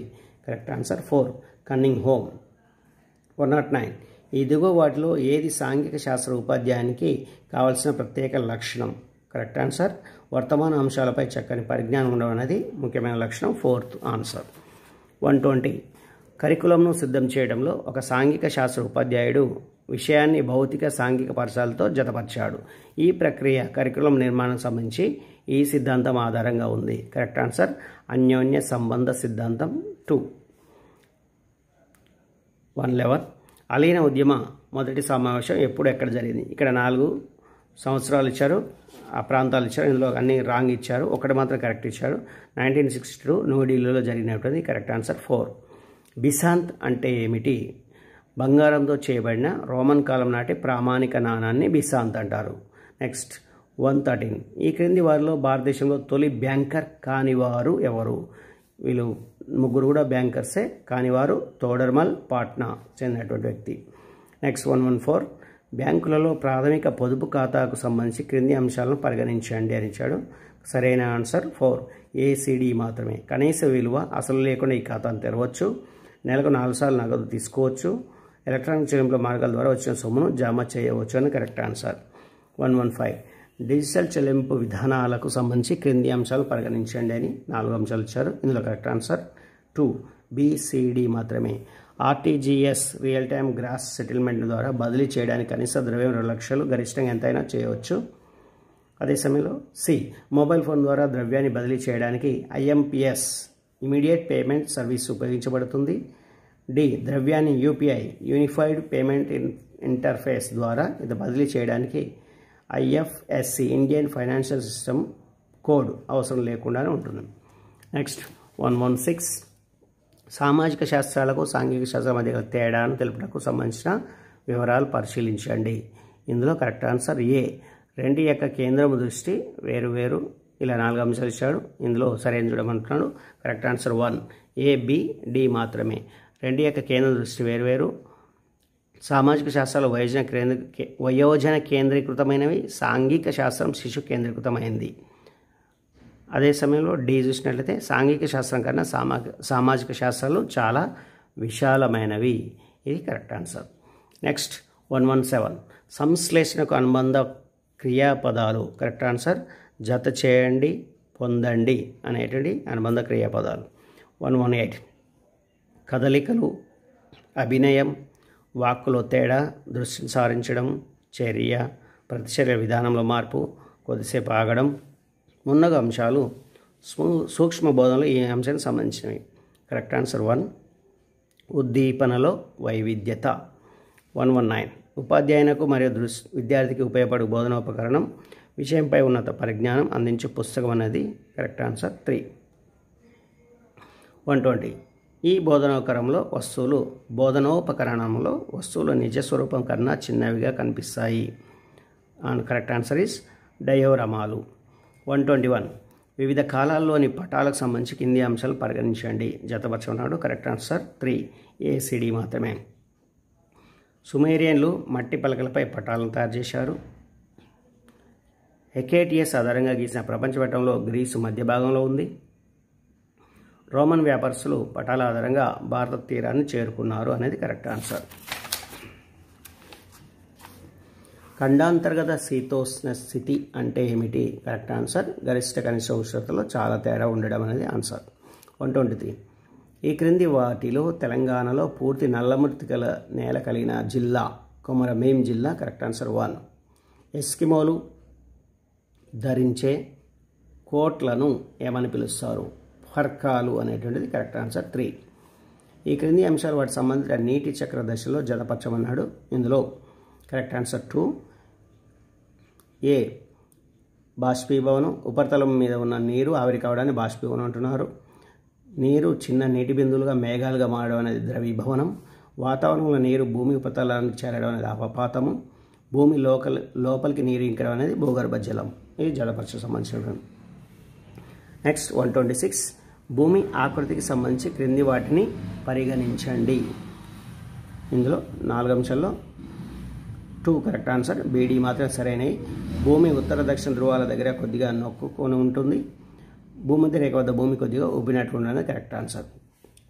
Correct answer 4 cunning home. 109 ఈ దిగువ వాటిలో ఏది సాంఘిక శాస్త్ర ఉపాధ్యాయానికి కావాల్సిన ప్రత్యేక లక్షణం? కరెక్ట్ ఆన్సర్ వర్తమాన అంశాలపై చక్కని పరిజ్ఞానం ఉండడం అనేది ముఖ్యమైన లక్షణం. 4th answer. 120 కరికులంను సిద్ధం చేయడంలో ఒక సాంఘిక శాస్త్ర ఉపాధ్యాయుడు విషయాన్ని భౌతిక సాంఘిక పరిసరాలతో జతపరిచాడు. ఈ ప్రక్రియ కరికులం నిర్మాణం సంబంధించి ఈ సిద్ధాంతం ఆధారంగా ఉంది. కరెక్ట్ ఆన్సర్ అన్యోన్య సంబంధ సిద్ధాంతం. 2. 111 అలీన ఉద్యమ మొదటి సమావేశం ఎప్పుడు ఎక్కడ జరిగింది? ఇక్కడ 4 సంవత్సరాలు ఇచ్చారు, ఆ ప్రాంతాలు ఇచ్చారు. ఇందులో అన్ని రాంగ్ ఇచ్చారు, ఒకటి మాత్రం కరెక్ట్ ఇచ్చారు. 1962 న్యూఢిల్లీలో జరిగినటువంటి. Correct answer 4. బిసాంత్ అంటే ఏమిటి? బంగారంతో చేయబడిన రోమన్ కాలం నాటి ప్రామాణిక నాణాన్ని బిసాంత్ అంటారు. నెక్స్ట్ 113 ఈ క్రింది వారిలో భారతదేశంలో తొలి బ్యాంకర్ కానివారు ఎవరు? వీళ్ళు ముగ్గురు కూడా బ్యాంకర్సే, కానివారు తోడర్మల్ పాట్నా చెందినటువంటి వ్యక్తి. నెక్స్ట్ 114 బ్యాంకులలో ప్రాథమిక పొదుపు ఖాతాకు సంబంధించి క్రింది అంశాలను పరిగణించండి అని ఇచ్చాడు. సరైన ఆన్సర్ 4 ACD మాత్రమే. కనీస విలువ అసలు లేకుండా ఈ ఖాతాను తెరవచ్చు, నెలకు 4 సార్లు నగదు తీసుకోవచ్చు, ఎలక్ట్రానిక్ చెల్లింపుల మార్గాల ద్వారా వచ్చిన సొమ్మును జమ చేయవచ్చు అని కరెక్ట్ ఆన్సర్. 115 డిజిటల్ చెల్లింపు విధానాలకు సంబంధించి క్రింది అంశాలు పరిగణించండి అని 4 అంశాలు ఇచ్చారు. ఇందులో కరెక్ట్ ఆన్సర్ 2 BCD మాత్రమే. RTGS real time gross settlement ద్వారా బదిలీ చేయడానికి కనీస ద్రవ్యం 2 లక్షలు, గరిష్టంగా ఎంతైనా చేయవచ్చు. అదే సమయంలో C మొబైల్ ఫోన్ ద్వారా ద్రవ్యాన్ని బదిలీ చేయడానికి IMPS ఇమీడియట్ పేమెంట్ సర్వీస్ ఉపయోగించబడుతుంది. D ద్రవ్యాన్ని UPI యూనిఫైడ్ పేమెంట్ ఇంటర్ఫేస్ ద్వారా ఇది బదిలీ చేయడానికి IFSC Indian financial system code అవసరం లేకుండానే ఉంటుంది. నెక్స్ట్ 116 సామాజిక శాస్త్రాలకు సాంఘిక శాస్త్రం మధ్య తేడాను తెలుపుటకు సంబంధించిన వివరాలు పరిశీలించండి. ఇందులో కరెక్ట్ ఆన్సర్ A రెండి యొక్క కేంద్రము దృష్టి వేరు. ఇలా 4 అంశాలు ఇచ్చాడు. ఇందులో సరైన చూడమంటున్నాడు. Correct answer 1 A B D మాత్రమే. రెండి యొక్క కేంద్ర దృష్టి వేరు. సామాజిక శాస్త్రాలు వయోజన కేంద్రీకృతమైనవి, సాంఘిక శాస్త్రం శిశు కేంద్రీకృతమైంది. అదే సమయంలో D చూసినట్లయితే సాంఘిక శాస్త్రం కన్నా సామాజిక శాస్త్రాలు చాలా విశాలమైనవి. ఇది కరెక్ట్ ఆన్సర్. నెక్స్ట్ 117 సంశ్లేషణకు అనుబంధ క్రియాపదాలు. కరెక్ట్ ఆన్సర్ జత చేయండి, పొందండి అనేటువంటి అనుబంధ క్రియాపదాలు. 118 కదలికలు, అభినయం, వాక్కులో తేడా, దృష్టిని సారించడం, చర్య, ప్రతిచర్య విధానంలో మార్పు, కొద్దిసేపు ఆగడం మున్నగు అంశాలు సూక్ష్మ బోధనలో ఈ అంశానికి సంబంధించినవి. Correct answer 1 ఉద్దీపనలో వైవిధ్యత. 119 ఉపాధ్యాయునకు మరియు విద్యార్థికి ఉపయోగపడే బోధనోపకరణం, విషయంపై ఉన్నత పరిజ్ఞానం అందించే పుస్తకం అనేది కరెక్ట్ ఆన్సర్ 3. 120 ఈ బోధనోపకరణంలో వస్తువులు నిజ స్వరూపం కన్నా చిన్నవిగా కనిపిస్తాయి. అండ్ కరెక్ట్ ఆన్సర్ ఈస్ డయోరమాలు. 121 వివిధ కాలాల్లోని పటాలకు సంబంధించి కింది అంశాలు పరిగణించండి, జతపరచమన్నాడు. కరెక్ట్ ఆన్సర్ 3 ACD మాత్రమే. సుమేరియన్లు మట్టి పలకలపై పటాలను తయారు చేశారు. హెకేటియస్ ఆధారంగా గీసిన ప్రపంచపటంలో గ్రీసు మధ్య భాగంలో ఉంది. రోమన్ వ్యాపారస్తులు పటాల ఆధారంగా భారత తీరాన్ని చేరుకున్నారు అనేది కరెక్ట్ ఆన్సర్. ఖండాంతర్గత శీతోష్ణ స్థితి అంటే ఏమిటి? కరెక్ట్ ఆన్సర్ గరిష్ట కనిష్ట ఉష్ణోగ్రతలో చాలా తేడా ఉండడం అనేది ఆన్సర్. 123. ఈ క్రింది వాటిలో తెలంగాణలో పూర్తి నల్లమృతికల నేల కలిగిన జిల్లా కొమరభీం జిల్లా. Correct answer 1. ఎస్కిమోలు ధరించే కోట్లను ఏమని పిలుస్తారు? ఫర్కాలు అనేటువంటిది కరెక్ట్ ఆన్సర్ 3. ఈ క్రింది అంశాలు వాటి సంబంధించిన నీటి చక్ర దశలో జతపరచమన్నాడు. ఇందులో కరెక్ట్ ఆన్సర్ 2. ఏ బాష్పీభవనం, ఉపరితలం మీద ఉన్న నీరు ఆవిరి కావడాన్ని బాష్పీభవనం అంటున్నారు. నీరు చిన్న నీటి బిందువులుగా మేఘాలుగా మారడం అనేది ద్రవీభవనం. వాతావరణంలో నీరు భూమి ఉపరితలానికి చేరడం అనేది అపపాతము. భూమి లోపలికి నీరు ఇంకడం అనేది భూగర్భ జలం. ఇది జలపరచకు సంబంధించినటువంటి. నెక్స్ట్ 126. భూమి ఆకృతికి సంబంధించి క్రింది వాటిని పరిగణించండి. ఇందులో 4 అంశాల్లో 2 కరెక్ట్ ఆన్సర్. BD మాత్రం సరైనవి. భూమి ఉత్తర దక్షిణ ధ్రువాల దగ్గర కొద్దిగా నొక్కుకొని ఉంటుంది. భూమధ్య రేఖ వద్ద భూమి కొద్దిగా ఉబ్బినట్లు ఉండడం కరెక్ట్ ఆన్సర్.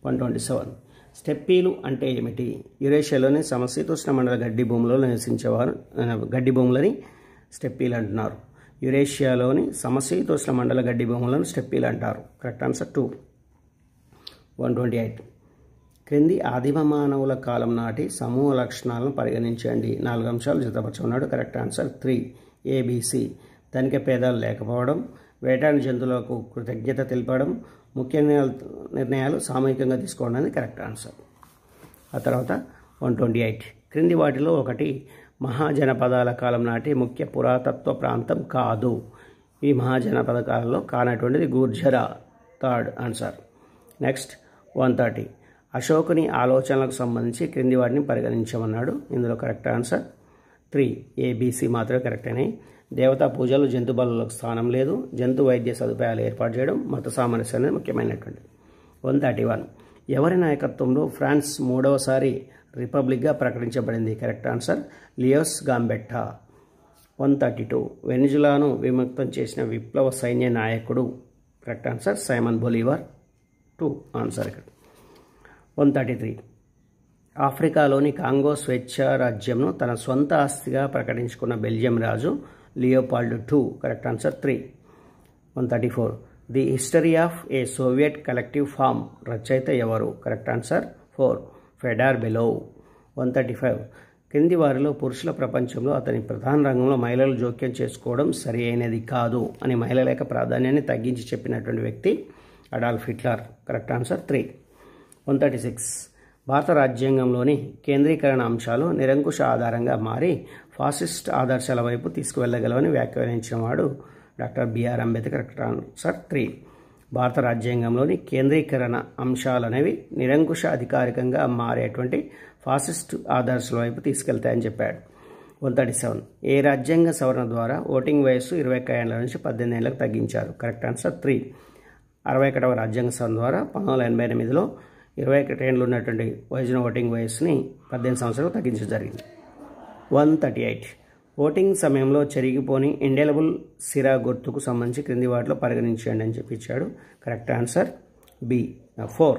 127. స్టెప్పీలు అంటే ఏమిటి? యురేషియాలోని సమశీతోష్ణ మండల గడ్డి భూములలో నివసించేవారు గడ్డి భూములని స్టెప్పీలు అంటున్నారు. యురేషియాలోని సమశీతోష్ణ మండల గడ్డి భూములను స్టెప్పీలు అంటారు. Correct answer 2. 128. క్రింది ఆదిమ మానవుల కాలం నాటి సమూహ లక్షణాలను పరిగణించండి. 4 అంశాలు జతపరచుకున్నాడు. Correct answer 3 ABC. తనిఖీ భేదాలు లేకపోవడం, వేటాడిన జంతువులకు కృతజ్ఞత తెలపడం, ముఖ్య నిర్ణయాలు సామూహికంగా తీసుకోవడం అనేది కరెక్ట్ ఆన్సర్. ఆ తర్వాత 128. క్రింది వాటిలో ఒకటి మహాజనపదాల కాలం నాటి ముఖ్య పురాతత్వ ప్రాంతం కాదు. ఈ మహాజనపద కాలంలో కానటువంటిది గుర్జరా. 3rd answer. నెక్స్ట్ 130. అశోకుని ఆలోచనలకు సంబంధించి క్రింది వాటిని పరిగణించమన్నాడు. ఇందులో కరెక్ట్ ఆన్సర్ 3 ABC మాత్రమే కరెక్ట్ అయినాయి. దేవతా పూజలు, జంతు బలులకు స్థానం లేదు. జంతు వైద్య సదుపాయాలు ఏర్పాటు చేయడం, మత సామరస్యం అనేది ముఖ్యమైనటువంటి. 131. ఎవరి నాయకత్వంలో ఫ్రాన్స్ 3వసారి రిపబ్లిక్గా ప్రకటించబడింది? Correct answer Leon Gambetta. 132. వెనిజులాను విముక్తం చేసిన విప్లవ సైన్య నాయకుడు? Correct answer Simon Bolivar. 2 answer ఇక్కడ. 133. ఆఫ్రికాలోని కాంగో స్వేచ్ఛా రాజ్యంను తన సొంత ఆస్తిగా ప్రకటించుకున్న బెల్జియం రాజు Leopold 2. Correct answer 3. 134. The history of a Soviet collective farm రచయిత ఎవరు? Correct answer 4 Fedor Belov. 135. కింది వారిలో పురుషుల ప్రపంచంలో అతని ప్రధాన రంగంలో మహిళలు జోక్యం చేసుకోవడం సరి అయినది కాదు అని మహిళల యొక్క ప్రాధాన్యాన్ని తగ్గించి చెప్పినటువంటి వ్యక్తి అడాల్ఫ్ హిట్లర్. Correct answer 3. 136. భారత రాజ్యాంగంలోని కేంద్రీకరణ అంశాలు నిరంకుశ ఆధారంగా మారి ఫాసిస్ట్ ఆదర్శాల వైపు తీసుకువెళ్ళగలవని వ్యాఖ్యానించిన వాడు doctor B R Ambedkar. Correct answer 3. భారత రాజ్యాంగంలోని కేంద్రీకరణ అంశాలనేవి నిరంకుశ అధికారికంగా మారేటువంటి ఫాసిస్ట్ ఆదర్శాల వైపు తీసుకెళ్తాయని చెప్పాడు. 137. ఏ రాజ్యాంగ సవరణ ద్వారా ఓటింగ్ వయస్సు 21 ఏళ్ల నుంచి 18 ఏళ్లకు తగ్గించారు? Correct answer 3. 61వ రాజ్యాంగ సవరణ ద్వారా 1988లో 21 ఏళ్ళు ఉన్నటువంటి వయసున ఓటింగ్ వయస్సుని 18 సంవత్సరాలు తగ్గించడం జరిగింది. 138. ఓటింగ్ సమయంలో చెరిగిపోని ఇండెలబుల్ సిరా గుర్తుకు సంబంధించి క్రింది వాటిలో పరిగణించండి అని చెప్పి ఇచ్చాడు. కరెక్ట్ ఆన్సర్ 4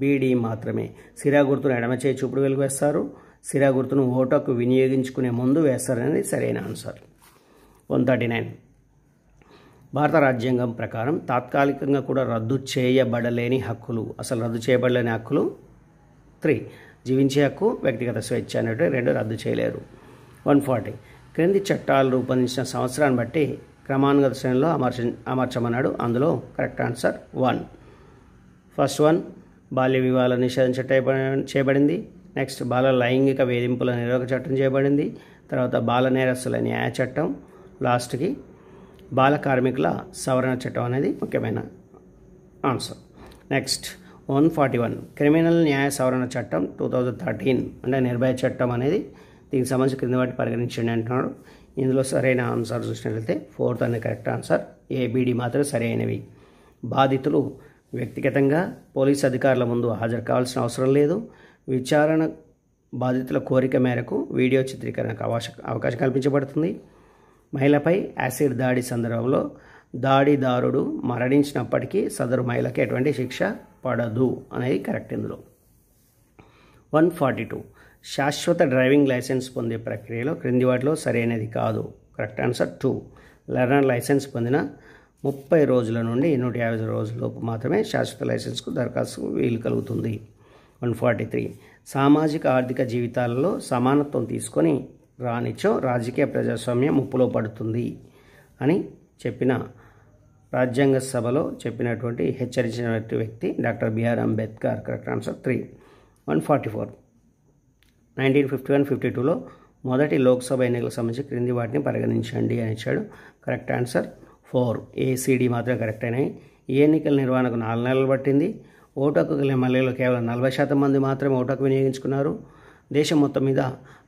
BD మాత్రమే. సిరా గుర్తును ఎడమ చేయి చూపుడు వెలుగు వేస్తారు. సిరా గుర్తును ఓటుకు వినియోగించుకునే ముందు వేస్తారనేది సరైన ఆన్సర్. 139. భారత రాజ్యాంగం ప్రకారం తాత్కాలికంగా కూడా రద్దు చేయబడలేని హక్కులు, అసలు రద్దు చేయబడలేని హక్కులు 3. జీవించే హక్కు, వ్యక్తిగత స్వేచ్ఛ అనేవి 2 రద్దు చేయలేరు. 140. క్రింది చట్టాలు రూపొందించిన సంవత్సరాన్ని బట్టి క్రమానుగత శ్రేణిలో అమర్చమన్నాడు. అందులో కరెక్ట్ ఆన్సర్ 1. ఫస్ట్ 1 బాల్య వివాహాల నిషేధం చట్టం చేయబడింది. నెక్స్ట్ బాల లైంగిక వేధింపుల నిరోధక చట్టం చేయబడింది. తర్వాత బాల నేరస్తుల న్యాయ చట్టం, లాస్ట్కి బాల కార్మికుల సవరణ చట్టం అనేది ముఖ్యమైన ఆన్సర్. నెక్స్ట్ 141 క్రిమినల్ న్యాయ సవరణ చట్టం 2013 అంటే నిర్భయ చట్టం అనేది దీనికి సంబంధించి క్రింది వాటి పరిగణించండి అంటున్నాడు. ఇందులో సరైన ఆన్సర్ చూసినట్లయితే 4th అనే కరెక్ట్ ఆన్సర్. ఏబిడి మాత్రం సరైనవి. బాధితులు వ్యక్తిగతంగా పోలీసు అధికారుల ముందు హాజరు కావాల్సిన అవసరం లేదు. విచారణ బాధితుల కోరిక మేరకు వీడియో చిత్రీకరణకు అవకాశం కల్పించబడుతుంది. మహిళపై యాసిడ్ దాడి సందర్భంలో దాడిదారుడు మరణించినప్పటికీ సదరు మహిళకి ఎటువంటి శిక్ష పడదు అనేది కరెక్ట్. ఇందులో 142 శాశ్వత డ్రైవింగ్ లైసెన్స్ పొందే ప్రక్రియలో క్రింది వాటిలో సరైనది కాదు. Correct answer 2. లెర్నర్ లైసెన్స్ పొందిన 30 రోజుల నుండి 150 రోజులలోపు మాత్రమే శాశ్వత లైసెన్స్కు దరఖాస్తు వీలు కలుగుతుంది. 143 సామాజిక ఆర్థిక జీవితాలలో సమానత్వం తీసుకొని రానిచో రాజకీయ ప్రజాస్వామ్యం ముప్పులో పడుతుంది అని చెప్పిన రాజ్యాంగ సభలో చెప్పినటువంటి హెచ్చరించిన వ్యక్తి doctor B R Ambedkar. Correct answer 3. 144 1951-52లో మొదటి లోక్సభ ఎన్నికలకు సంబంధించి క్రింది వాటిని పరిగణించండి అని ఇచ్చాడు. Correct answer 4. ఏసీడీ మాత్రం కరెక్ట్ అయినాయి. ఈ ఎన్నికల నిర్వహణకు 4 నెలలు పట్టింది. ఓటు హక్కు కలిగిన మహిళలు కేవలం 40% మంది మాత్రమే ఓటు హక్కు వినియోగించుకున్నారు. దేశం మొత్తం మీద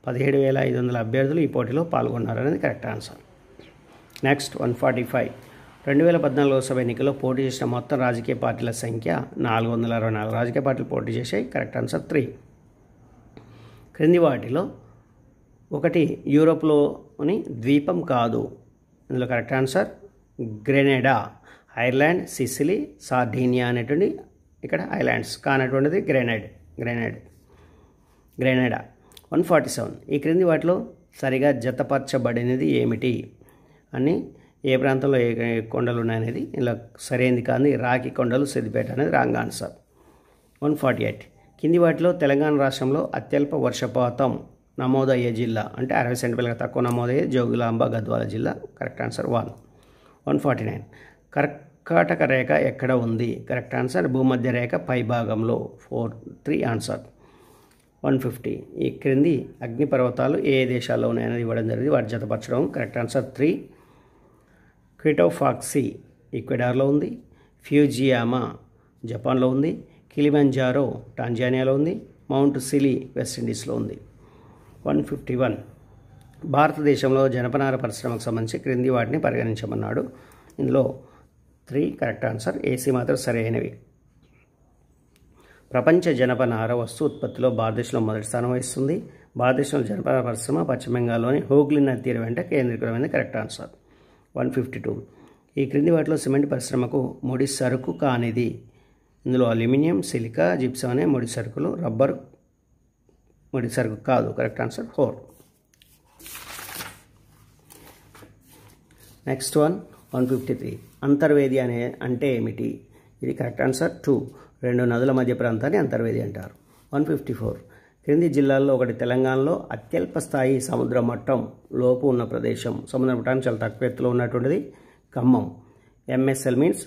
17,500 అభ్యర్థులు ఈ పోటీలో పాల్గొన్నారు అనేది కరెక్ట్ ఆన్సర్. నెక్స్ట్ 145 2014 లోక్సభ ఎన్నికల్లో పోటీ చేసిన మొత్తం రాజకీయ పార్టీల సంఖ్య 464 రాజకీయ పార్టీలు పోటీ చేశాయి. Correct answer 3. క్రింది వాటిలో ఒకటి యూరోప్లోని ద్వీపం కాదు. ఇందులో correct answer Grenada. Ireland, Sicily, Sardinia అనేటువంటి ఇక్కడ ఐలాండ్స్ కానటువంటిది గ్రెనేడా. 147 ఈ క్రింది వాటిలో సరిగా జతపరచబడినది ఏమిటి అని ఏ ప్రాంతంలో ఏ కొండలు ఉన్నాయనేది ఇలా సరైనది కానీ రాకి కొండలు, సిద్దిపేట అనేది రాంగ్ ఆన్సర్. 148 కింది వాటిలో తెలంగాణ రాష్ట్రంలో అత్యల్ప వర్షపాతం నమోదయ్యే జిల్లా అంటే 60 సెంటీమీటర్ల తక్కువ నమోదయ్యే జోగులాంబ గద్వాల జిల్లా. Correct answer 1. 149 కర్కాటక రేఖ ఎక్కడ ఉంది? కరెక్ట్ ఆన్సర్ భూమధ్య రేఖ పై భాగంలో. 3 ఆన్సర్. 150 ఈ క్రింది అగ్నిపర్వతాలు ఏ దేశాల్లో ఉన్నాయనేది ఇవ్వడం జరిగింది, వాటి జతపరచడం. Correct answer 3. క్విటోఫాక్సీ ఈక్వెడార్లో ఉంది. ఫ్యూజియామా జపాన్లో ఉంది. కిలిమంజారో టాంజానియాలో ఉంది. మౌంట్ సిలీ వెస్టిండీస్లో ఉంది. 151 భారతదేశంలో జనపనార పరిశ్రమకు సంబంధించి క్రింది వాటిని పరిగణించమన్నాడు. ఇందులో 3 కరెక్ట్ ఆన్సర్. ఏసీ మాత్రం సరైనవి. ప్రపంచ జనపనార వస్తు ఉత్పత్తిలో భారతదేశంలో మొదటి స్థానం వహిస్తుంది. భారతదేశంలో జనపనార పరిశ్రమ పశ్చిమ బెంగాల్లోని హూగ్లీ నది తీరం వెంట కేంద్రీకృతమైంది. Correct answer. 152 ఈ క్రింది వాటిలో సిమెంట్ పరిశ్రమకు ముడి సరుకు కానిది. ఇందులో అల్యూమినియం, సిలికా, జిప్సం అనే ముడి సరుకులు, రబ్బర్ ముడి సరుకు కాదు. Correct answer 4. నెక్స్ట్ 153 అంతర్వేది అంటే ఏమిటి? ఇది కరెక్ట్ ఆన్సర్ 2. 2 నదుల మధ్య ప్రాంతాన్ని అంతర్వేది అంటారు. 154 క్రింది జిల్లాల్లో ఒకటి తెలంగాణలో అత్యల్ప స్థాయి సముద్ర మట్టం లోపు ఉన్న ప్రదేశం. సముద్ర మట్టానికి చాలా తక్కువ ఎత్తులో ఉన్నటువంటిది Khammam. MSL means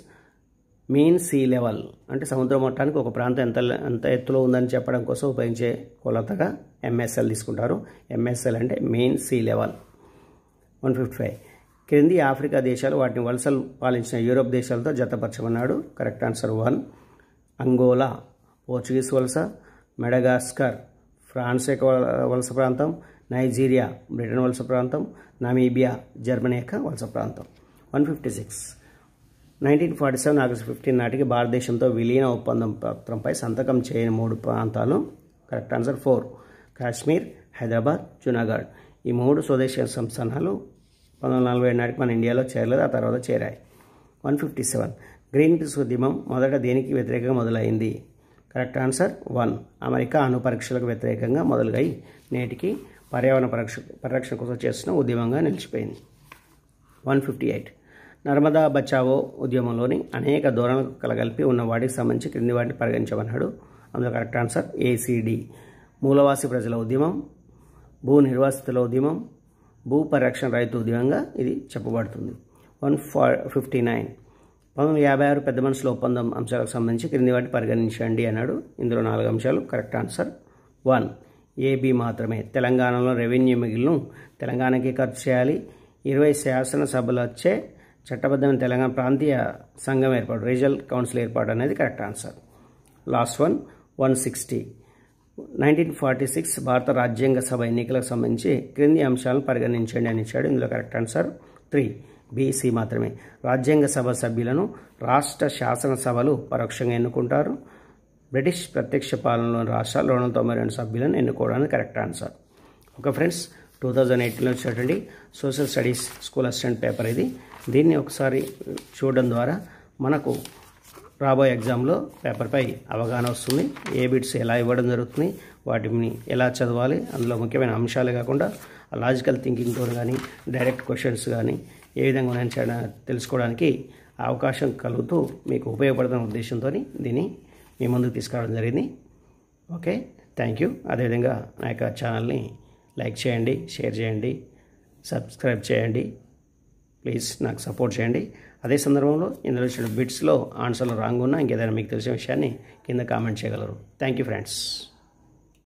mean sea level అంటే సముద్ర మట్టానికి ఒక ప్రాంతం ఎంత ఎత్తులో ఉందని చెప్పడం కోసం ఉపయోగించే కొలతగా ఎంఎస్ఎల్ తీసుకుంటారు. ఎంఎస్ఎల్ అంటే మెయిన్ సీ లెవెల్. 155 క్రింది ఆఫ్రికా దేశాలు వాటిని వలసలు పాలించిన యూరోప్ దేశాలతో జతపరచమన్నాడు. Correct answer 1. అంగోలా పోర్చుగీస్ వలస, మెడగాస్కర్ ఫ్రాన్స్ యొక్క వలస ప్రాంతం, నైజీరియా బ్రిటన్ వలస ప్రాంతం, నమీబియా జర్మనీ యొక్క వలస ప్రాంతం. 156 1947 ఆగస్టు 15 నాటికి భారతదేశంతో విలీన ఒప్పందం పత్రంపై సంతకం చేయని 3 ప్రాంతాలు. Correct answer 4. కాశ్మీర్, హైదరాబాద్, జునాగఢ్. ఈ 3 స్వదేశీ సంస్థానాలు 1947 నాటికి మన ఇండియాలో చేరలేదు, ఆ తర్వాత చేరాయి. 157 గ్రీన్ పీస్ ఉద్యమం మొదట దేనికి వ్యతిరేకంగా మొదలైంది? Correct answer 1. అమెరికా అణు పరీక్షలకు వ్యతిరేకంగా మొదలుగై నేటికి పర్యావరణ పరిరక్షణ కోసం చేస్తున్న ఉద్యమంగా నిలిచిపోయింది. 158 నర్మదా బచావో ఉద్యమంలోని అనేక ధోరణులకు కలగలిపి ఉన్న వాటికి సంబంధించి క్రింది వాటిని పరిగణించమన్నాడు. అందులో కరెక్ట్ ఆన్సర్ ఏసీడీ. మూలవాసి ప్రజల ఉద్యమం, భూ నిర్వాసితుల ఉద్యమం, భూ పరిరక్షణ రైతు ఉద్యమంగా ఇది చెప్పబడుతుంది. 159 1956 పెద్ద మనుషుల ఒప్పందం అంశాలకు సంబంధించి క్రింది వాటిని పరిగణించండి అన్నాడు. ఇందులో 4 అంశాలు. Correct answer 1. ఏబి మాత్రమే. తెలంగాణలో రెవెన్యూ మిగిలిను తెలంగాణకి ఖర్చు చేయాలి. 20 శాసనసభలొచ్చే చట్టబద్ధమైన తెలంగాణ ప్రాంతీయ సంఘం ఏర్పాటు, రీజనల్ కౌన్సిల్ ఏర్పాటు అనేది కరెక్ట్ ఆన్సర్. లాస్ట్ 160 1946 భారత రాజ్యాంగ సభ ఎన్నికలకు సంబంధించి క్రింది అంశాలను పరిగణించండి అని ఇచ్చాడు. ఇందులో కరెక్ట్ ఆన్సర్ 3. బీసీ మాత్రమే. రాజ్యాంగ సభ సభ్యులను రాష్ట్ర శాసనసభలు పరోక్షంగా ఎన్నుకుంటారు. బ్రిటిష్ ప్రత్యక్ష పాలనలోని రాష్ట్రాలు 292 సభ్యులను ఎన్నుకోవడానికి కరెక్ట్ ఆన్సర్. ఓకే ఫ్రెండ్స్, 2018లో వచ్చినటువంటి social studies school assistant paper ఇది. దీన్ని ఒకసారి చూడడం ద్వారా మనకు రాబోయే ఎగ్జామ్లో పేపర్పై అవగాహన వస్తుంది. ఏ బిట్స్ ఎలా ఇవ్వడం జరుగుతుంది, వాటిని ఎలా చదవాలి, అందులో ముఖ్యమైన అంశాలే కాకుండా లాజికల్ థింకింగ్తో కానీ డైరెక్ట్ క్వశ్చన్స్ కానీ ఏ విధంగా ఉన్నాయని తెలుసుకోవడానికి అవకాశం కలుగుతూ మీకు ఉపయోగపడుతున్న ఉద్దేశంతో దీన్ని మీ ముందుకు తీసుకురావడం జరిగింది. Okay, thank you. అదేవిధంగా నా యొక్క ఛానల్ని లైక్ చేయండి, షేర్ చేయండి, సబ్స్క్రైబ్ చేయండి. ప్లీజ్ నాకు సపోర్ట్ చేయండి. అదే సందర్భంలో ఇందులో ఇచ్చిన బిట్స్లో ఆన్సర్లు రాంగ్ ఉన్నా ఇంకేదైనా మీకు తెలిసిన విషయాన్ని కింద కామెంట్ చేయగలరు. Thank you friends.